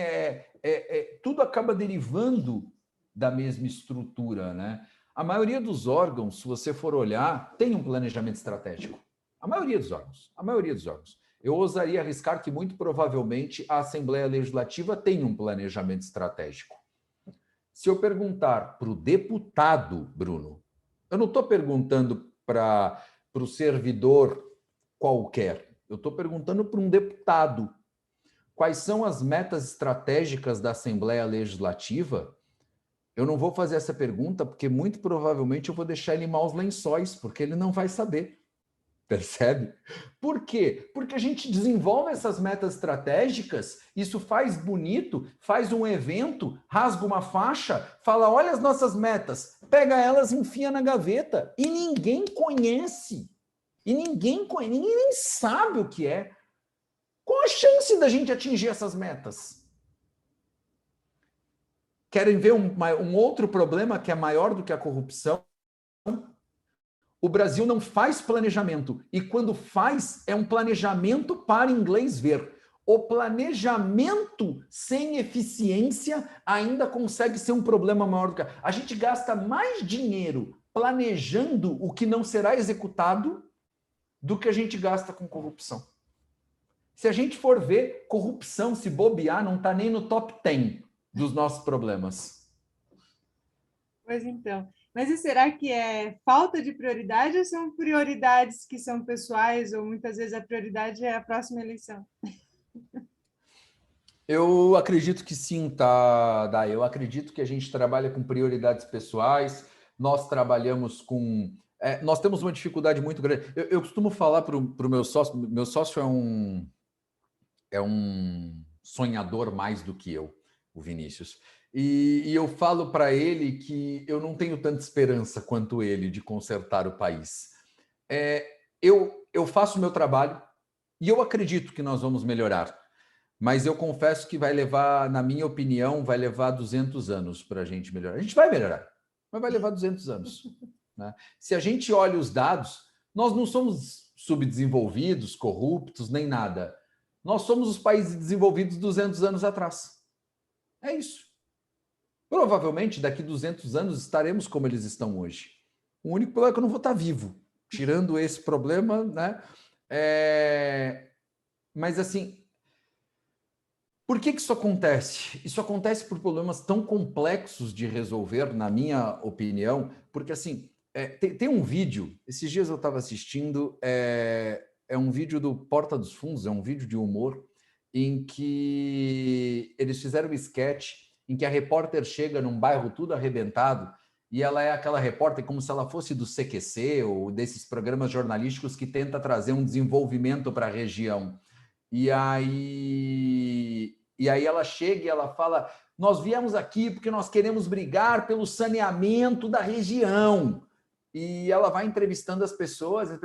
tudo acaba derivando da mesma estrutura. Né? A maioria dos órgãos, se você for olhar, tem um planejamento estratégico. A maioria dos órgãos. A maioria dos órgãos. Eu ousaria arriscar que, muito provavelmente, a Assembleia Legislativa tem um planejamento estratégico. Se eu perguntar para o deputado, Bruno, eu não estou perguntando para o servidor qualquer, eu estou perguntando para um deputado quais são as metas estratégicas da Assembleia Legislativa. Eu não vou fazer essa pergunta porque, muito provavelmente, eu vou deixar ele em maus lençóis, porque ele não vai saber. Percebe? Por quê? Porque a gente desenvolve essas metas estratégicas, isso faz bonito, faz um evento, rasga uma faixa, fala, olha as nossas metas, pega elas, enfia na gaveta, e ninguém conhece. E ninguém nem sabe o que é. Qual a chance da gente atingir essas metas? Querem ver um outro problema que é maior do que a corrupção? O Brasil não faz planejamento. E quando faz, é um planejamento para inglês ver. O planejamento sem eficiência ainda consegue ser um problema maior do que... A gente gasta mais dinheiro planejando o que não será executado do que a gente gasta com corrupção. Se a gente for ver, corrupção, se bobear, não está nem no top 10 dos nossos problemas. Pois então. Mas e será que é falta de prioridade ou são prioridades que são pessoais ou muitas vezes a prioridade é a próxima eleição? Eu acredito que sim, tá, Dai. Eu acredito que a gente trabalha com prioridades pessoais, nós trabalhamos com... nós temos uma dificuldade muito grande. Eu costumo falar para o meu sócio é um sonhador mais do que eu, o Vinícius. E eu falo para ele que eu não tenho tanta esperança quanto ele de consertar o país. Eu faço o meu trabalho e eu acredito que nós vamos melhorar, mas eu confesso que vai levar, na minha opinião, vai levar 200 anos para a gente melhorar. A gente vai melhorar, mas vai levar 200 anos. Né? Se a gente olha os dados, nós não somos subdesenvolvidos, corruptos, nem nada. Nós somos os países desenvolvidos 200 anos atrás. É isso. Provavelmente, daqui 200 anos, estaremos como eles estão hoje. O único problema é que eu não vou estar vivo. Tirando esse problema, né? Mas, assim, por que isso acontece? Isso acontece por problemas tão complexos de resolver, na minha opinião, porque, assim, tem um vídeo, esses dias eu estava assistindo, é um vídeo do Porta dos Fundos, é um vídeo de humor, em que eles fizeram um sketch em que a repórter chega num bairro tudo arrebentado e ela é aquela repórter como se ela fosse do CQC ou desses programas jornalísticos que tenta trazer um desenvolvimento para a região. E aí ela chega e ela fala, nós viemos aqui porque nós queremos brigar pelo saneamento da região. E ela vai entrevistando as pessoas o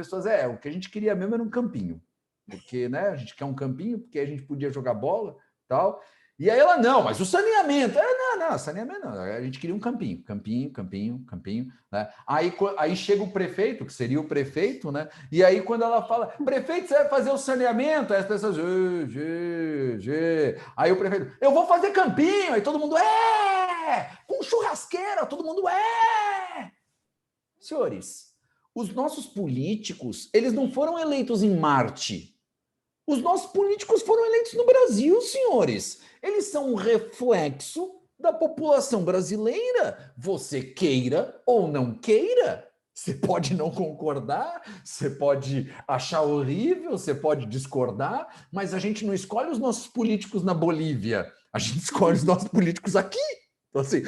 que a gente queria mesmo era um campinho. Porque, né, a gente quer um campinho, porque a gente podia jogar bola e tal. E aí ela, não, mas o saneamento... Não, saneamento não. A gente queria um campinho. Campinho, né? Aí chega o prefeito, que seria o prefeito, né? E aí quando ela fala, prefeito, você vai fazer o saneamento? Aí as pessoas, Aí o prefeito, eu vou fazer campinho. Aí todo mundo, com churrasqueira, todo mundo, Senhores, os nossos políticos, eles não foram eleitos em Marte. Os nossos políticos foram eleitos no Brasil, senhores. Eles são um reflexo da população brasileira. Você queira ou não queira. Você pode não concordar, você pode achar horrível, você pode discordar, mas a gente não escolhe os nossos políticos na Bolívia. A gente escolhe os nossos políticos aqui. Então, assim,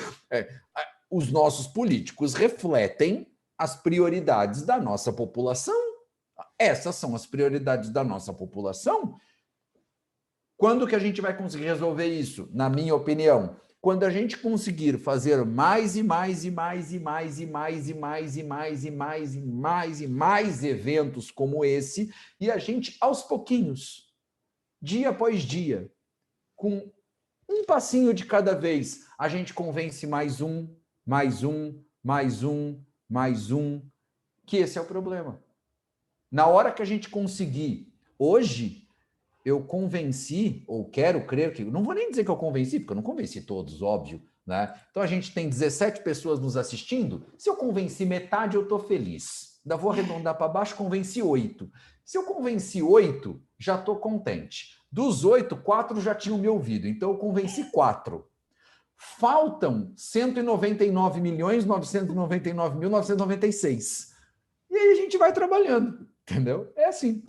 os nossos políticos refletem as prioridades da nossa população. Essas são as prioridades da nossa população. Quando que a gente vai conseguir resolver isso? Na minha opinião, quando a gente conseguir fazer mais e mais e mais e mais e mais e mais e mais e mais e mais e mais eventos como esse, e a gente, aos pouquinhos, dia após dia, com um passinho de cada vez, a gente convence mais um, que esse é o problema. Na hora que a gente conseguir, hoje, eu convenci, ou quero crer que... Não vou nem dizer que eu convenci, porque eu não convenci todos, óbvio, né? Então, a gente tem 17 pessoas nos assistindo. Se eu convenci metade, eu estou feliz. ainda vou arredondar para baixo, convenci 8. Se eu convenci 8, já estou contente. Dos 8, 4 já tinham me ouvido, então eu convenci 4. Faltam 199.999.996. E aí a gente vai trabalhando, entendeu? É assim.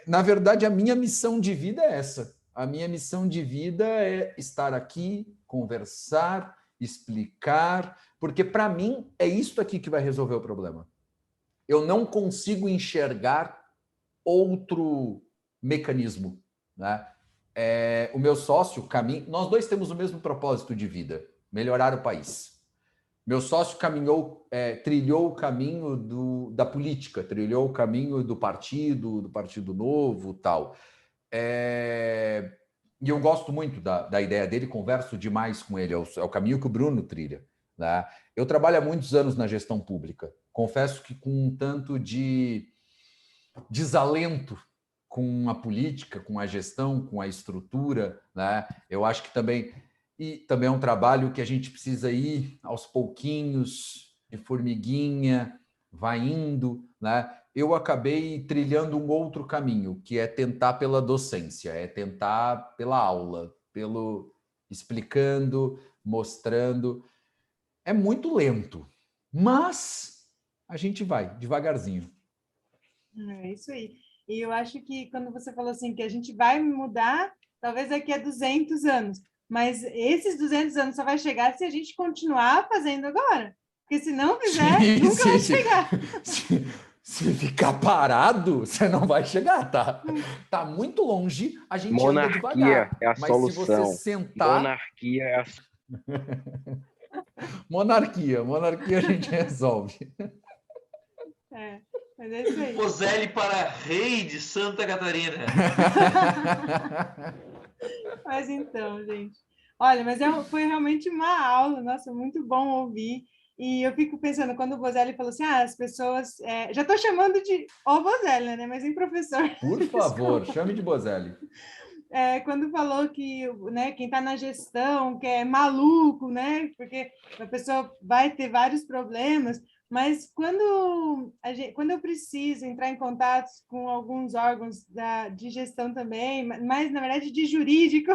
Na verdade, a minha missão de vida é essa. A minha missão de vida é estar aqui, conversar, explicar, porque para mim é isso aqui que vai resolver o problema. Eu não consigo enxergar outro mecanismo, né? O meu sócio, Caminho, nós dois temos o mesmo propósito de vida, melhorar o país. Meu sócio trilhou o caminho da política, trilhou o caminho do Partido Novo, tal. E eu gosto muito da ideia dele, converso demais com ele, é o caminho que o Bruno trilha, né? Eu trabalho há muitos anos na gestão pública, confesso que com um tanto de desalento com a política, com a gestão, com a estrutura, né? Eu acho que também é um trabalho que a gente precisa ir aos pouquinhos, de formiguinha, vai indo, né? Eu acabei trilhando um outro caminho, que é tentar pela docência, é tentar pela aula, pelo explicando, mostrando. É muito lento, mas a gente vai devagarzinho. É isso aí. E eu acho que quando você falou assim, que a gente vai mudar, talvez daqui a 200 anos, mas esses 200 anos só vai chegar se a gente continuar fazendo agora. Porque se não fizer, nunca vai chegar. Se ficar parado, você não vai chegar, tá? Tá muito longe, a gente anda devagar. Monarquia é a solução. Se você sentar... Monarquia é a... Monarquia a gente resolve. Mas é isso aí. Bozelli para rei de Santa Catarina. Mas então, gente. Olha, mas foi realmente uma aula, nossa, muito bom ouvir. E eu fico pensando, quando o Bozelli falou assim, as pessoas... já estou chamando de o Bozelli, né? Mas em professor. Por favor, chame de Bozelli. Quando falou que, né, quem está na gestão, que é maluco, né? Porque a pessoa vai ter vários problemas, mas quando eu preciso entrar em contato com alguns órgãos de gestão também, mas na verdade de jurídico,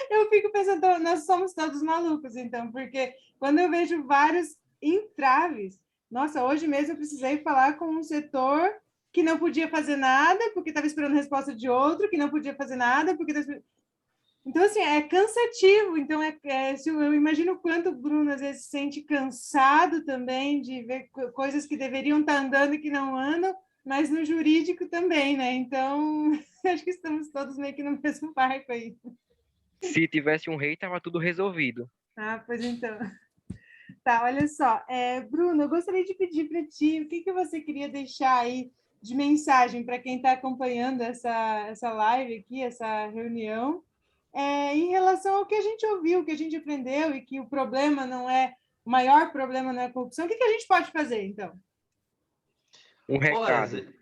eu fico pensando, nós somos todos malucos, então, porque quando eu vejo vários entraves, nossa, hoje mesmo eu precisei falar com um setor que não podia fazer nada, porque estava esperando a resposta de outro, que não podia fazer nada, porque... Então, assim, é cansativo. Então, eu imagino o quanto o Bruno, às vezes, se sente cansado também de ver coisas que deveriam estar andando e que não andam, mas no jurídico também, né? Então, acho que estamos todos meio que no mesmo barco aí. Se tivesse um rei, estava tudo resolvido. Pois então. Tá, olha só. Bruno, eu gostaria de pedir para ti, o que você queria deixar aí de mensagem para quem está acompanhando essa live aqui, essa reunião, em relação ao que a gente ouviu, o que a gente aprendeu, e que o problema não é, o maior problema não é a corrupção. O que a gente pode fazer, então? Um recado.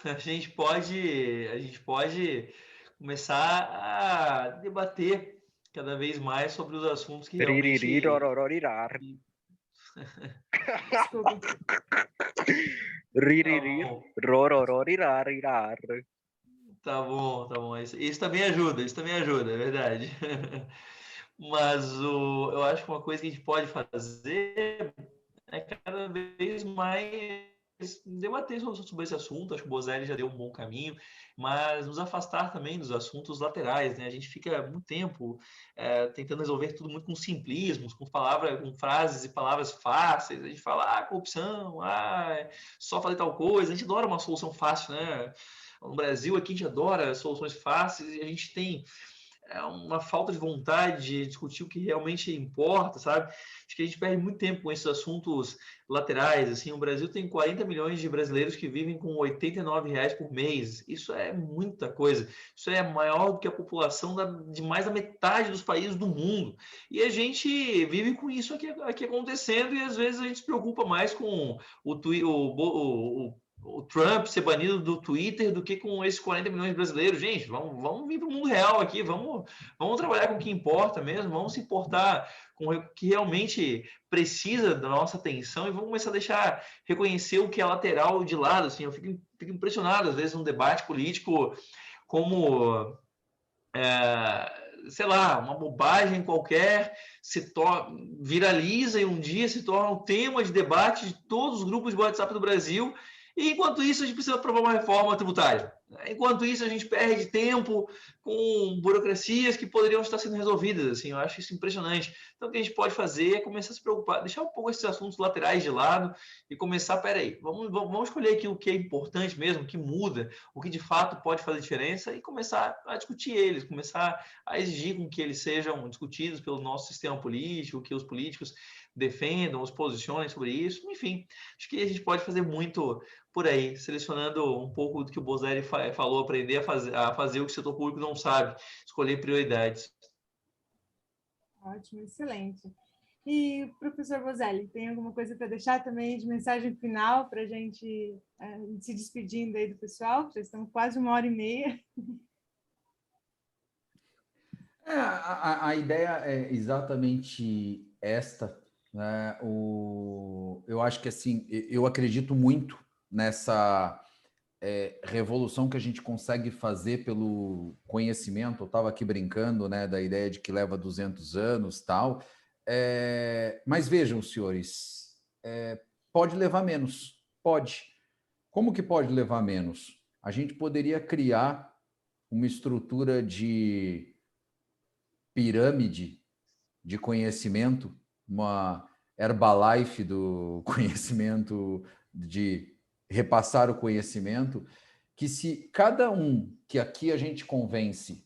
A gente pode começar a debater cada vez mais sobre os assuntos que realmente... Desculpa. Tá bom. Isso também ajuda, é verdade. Mas eu acho que uma coisa que a gente pode fazer é cada vez mais debater sobre esse assunto. Acho que o Bozelli já deu um bom caminho, mas nos afastar também dos assuntos laterais, né? A gente fica muito tempo tentando resolver tudo muito com simplismos, com frases e palavras fáceis. A gente fala, corrupção, só fazer tal coisa. A gente adora uma solução fácil, né? No Brasil, aqui a gente adora soluções fáceis e a gente tem uma falta de vontade de discutir o que realmente importa, sabe? Acho que a gente perde muito tempo com esses assuntos laterais. Assim, o Brasil tem 40 milhões de brasileiros que vivem com R$ 89 por mês. Isso é muita coisa. Isso é maior do que a população de mais da metade dos países do mundo. E a gente vive com isso aqui acontecendo e às vezes a gente se preocupa mais com o o Trump ser banido do Twitter do que com esses 40 milhões de brasileiros. Gente, vamos vir para o mundo real aqui, vamos trabalhar com o que importa mesmo, vamos se importar com o que realmente precisa da nossa atenção e vamos começar a reconhecer o que é lateral de lado. Assim, eu fico impressionado, às vezes, num debate político como... sei lá, uma bobagem qualquer viraliza e um dia se torna um tema de debate de todos os grupos de WhatsApp do Brasil. E enquanto isso, a gente precisa aprovar uma reforma tributária. Enquanto isso, a gente perde tempo com burocracias que poderiam estar sendo resolvidas. Assim, eu acho isso impressionante. Então, o que a gente pode fazer é começar a se preocupar, deixar um pouco esses assuntos laterais de lado e começar, peraí, vamos escolher aqui o que é importante mesmo, o que muda, o que de fato pode fazer diferença e começar a discutir eles, começar a exigir com que eles sejam discutidos pelo nosso sistema político, que os políticos defendam, os posicionem sobre isso. Enfim, acho que a gente pode fazer muito por aí, selecionando um pouco do que o Bozelli falou, aprender a fazer o que o setor público não sabe, escolher prioridades. Ótimo, excelente. E, professor Bozelli, tem alguma coisa para deixar também de mensagem final para a gente se despedindo aí do pessoal? Já estamos quase 1h30. A ideia é exatamente esta, né? Eu acho que assim, eu acredito muito nessa revolução que a gente consegue fazer pelo conhecimento. Eu estava aqui brincando, né, da ideia de que leva 200 anos, tal. Mas vejam, senhores, pode levar menos, pode. Como que pode levar menos? A gente poderia criar uma estrutura de pirâmide de conhecimento, uma Herbalife do conhecimento, de repassar o conhecimento, que se cada um que aqui a gente convence,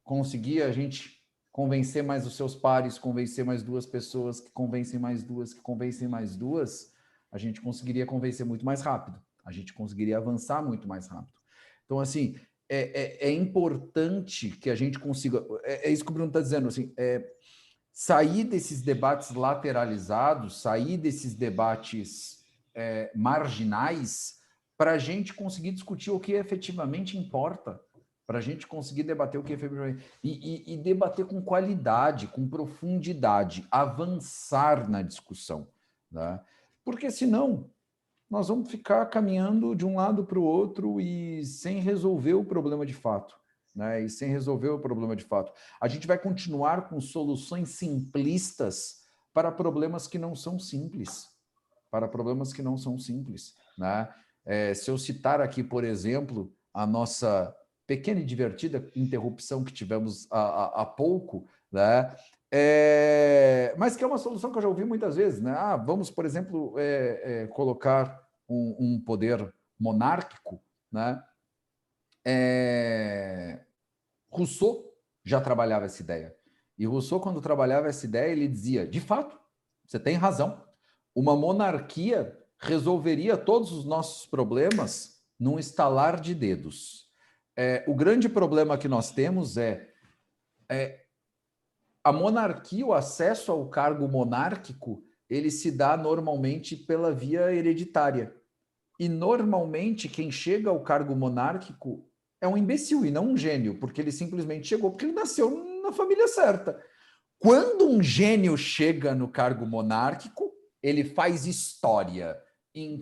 conseguir a gente convencer mais os seus pares, convencer mais 2 pessoas, que convencem mais 2, que convencem mais 2, a gente conseguiria convencer muito mais rápido, a gente conseguiria avançar muito mais rápido. Então, assim, é importante que a gente consiga... É isso que o Bruno está dizendo, assim, sair desses debates lateralizados, sair desses debates marginais, para a gente conseguir discutir o que efetivamente importa, para a gente conseguir debater o que efetivamente... E debater com qualidade, com profundidade, avançar na discussão, né? Porque senão nós vamos ficar caminhando de um lado para o outro e sem resolver o problema de fato, né? E sem resolver o problema de fato. A gente vai continuar com soluções simplistas para problemas que não são simples. Para problemas que não são simples, né? Se eu citar aqui, por exemplo, a nossa pequena e divertida interrupção que tivemos há pouco, né? Mas que é uma solução que eu já ouvi muitas vezes, né? Vamos, por exemplo, colocar um poder monárquico, né? Rousseau já trabalhava essa ideia. E Rousseau, quando trabalhava essa ideia, ele dizia, de fato, você tem razão, uma monarquia resolveria todos os nossos problemas num estalar de dedos. O grande problema que nós temos a monarquia, o acesso ao cargo monárquico, ele se dá normalmente pela via hereditária. E normalmente quem chega ao cargo monárquico é um imbecil e não um gênio, porque ele simplesmente chegou porque ele nasceu na família certa. Quando um gênio chega no cargo monárquico, ele faz história. Em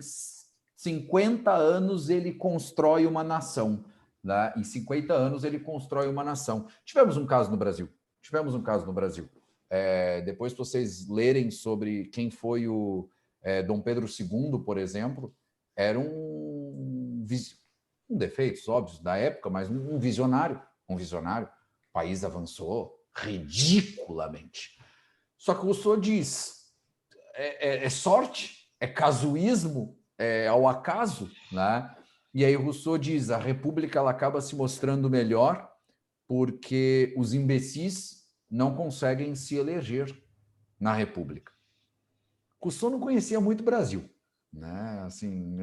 50 anos ele constrói uma nação, né? Em 50 anos ele constrói uma nação. Tivemos um caso no Brasil. Depois que vocês lerem sobre quem foi o Dom Pedro II, por exemplo, era um defeitos óbvios da época, mas um visionário. O país avançou ridiculamente. Só que o Rousseau diz, é sorte, é casuísmo, é ao acaso, né? E aí o Rousseau diz, a república ela acaba se mostrando melhor porque os imbecis não conseguem se eleger na república. Rousseau não conhecia muito o Brasil, né? Assim,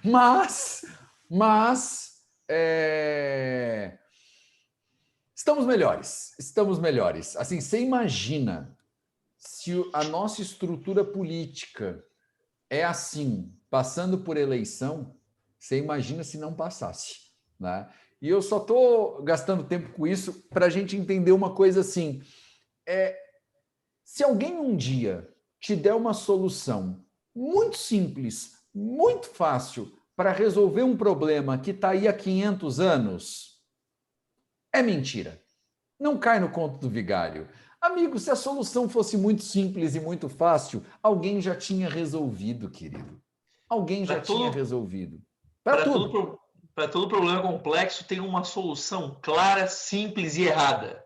mas estamos melhores. Assim, você imagina se a nossa estrutura política é assim, passando por eleição, Você imagina se não passasse, né? E eu só estou gastando tempo com isso para a gente entender uma coisa assim. Se alguém um dia te der uma solução muito simples, muito fácil, para resolver um problema que está aí há 500 anos, é mentira. Não cai no conto do vigário. Amigo, se a solução fosse muito simples e muito fácil, alguém já tinha resolvido, querido. Alguém já tinha resolvido. Para tudo. Para todo problema complexo tem uma solução clara, simples e errada.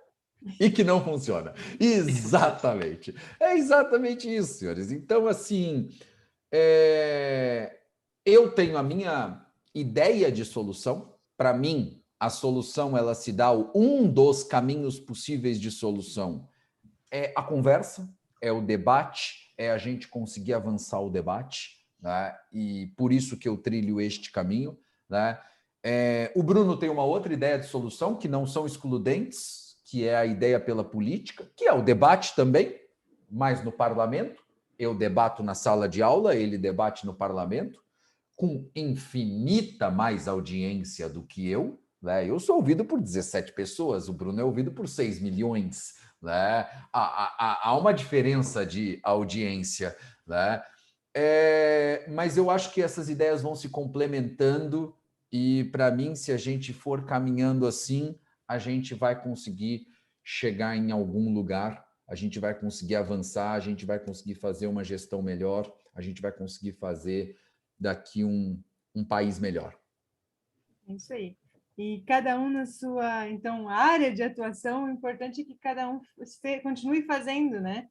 E que não funciona. Exatamente. É exatamente isso, senhores. Então, assim, eu tenho a minha ideia de solução. Para mim, a solução, ela se dá, um dos caminhos possíveis de solução é a conversa, é o debate, é a gente conseguir avançar o debate, né? E por isso que eu trilho este caminho, né? O Bruno tem uma outra ideia de solução, que não são excludentes, que é a ideia pela política, que é o debate também, mas no parlamento. Eu debato na sala de aula, ele debate no parlamento, com infinita mais audiência do que eu, né? Eu sou ouvido por 17 pessoas, o Bruno é ouvido por 6 milhões, né? Há uma diferença de audiência, né? Mas eu acho que essas ideias vão se complementando e, para mim, se a gente for caminhando assim, a gente vai conseguir chegar em algum lugar, a gente vai conseguir avançar, a gente vai conseguir fazer uma gestão melhor, a gente vai conseguir fazer daqui um país melhor. É isso aí. E cada um na sua, então, área de atuação, o importante é que cada um continue fazendo, né?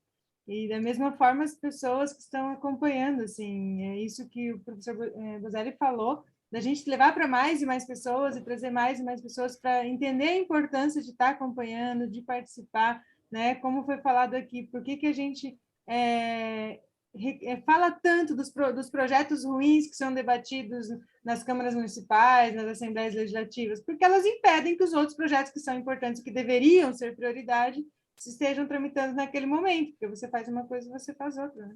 E da mesma forma as pessoas que estão acompanhando, assim, é isso que o professor Bozelli falou, da gente levar para mais e mais pessoas e trazer mais e mais pessoas para entender a importância de estar acompanhando, de participar, né? Como foi falado aqui, por que a gente fala tanto dos projetos ruins que são debatidos nas câmaras municipais, nas assembleias legislativas, porque elas impedem que os outros projetos que são importantes, que deveriam ser prioridade, se estejam tramitando naquele momento, porque você faz uma coisa e você faz outra, né?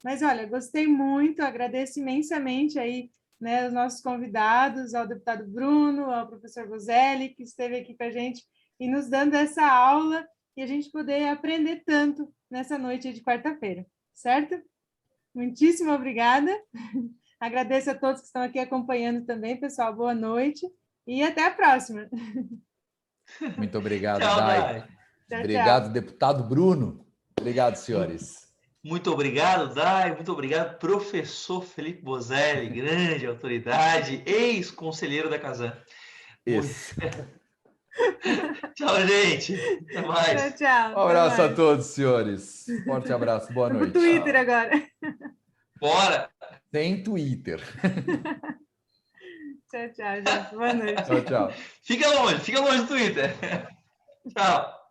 Mas, olha, gostei muito, agradeço imensamente aí, né, os nossos convidados, ao deputado Bruno, ao professor Bozelli, que esteve aqui com a gente e nos dando essa aula e a gente poder aprender tanto nessa noite de quarta-feira, certo? Muitíssimo obrigada. Agradeço a todos que estão aqui acompanhando também, pessoal. Boa noite e até a próxima. Muito obrigado, Tchau, Dai. Tchau, obrigado, tchau. Deputado Bruno. Obrigado, senhores. Muito obrigado, Dai. Muito obrigado, professor Felipe Bozelli, grande autoridade, ex-conselheiro da Casan. Isso. Tchau, gente. Até mais. Tchau, tchau. Um abraço a todos, senhores. Forte abraço. Boa noite. Vamos pro Twitter agora. Bora. Tem Twitter. Tchau, tchau, gente. Boa noite. Tchau, tchau. Fica longe do Twitter. Tchau.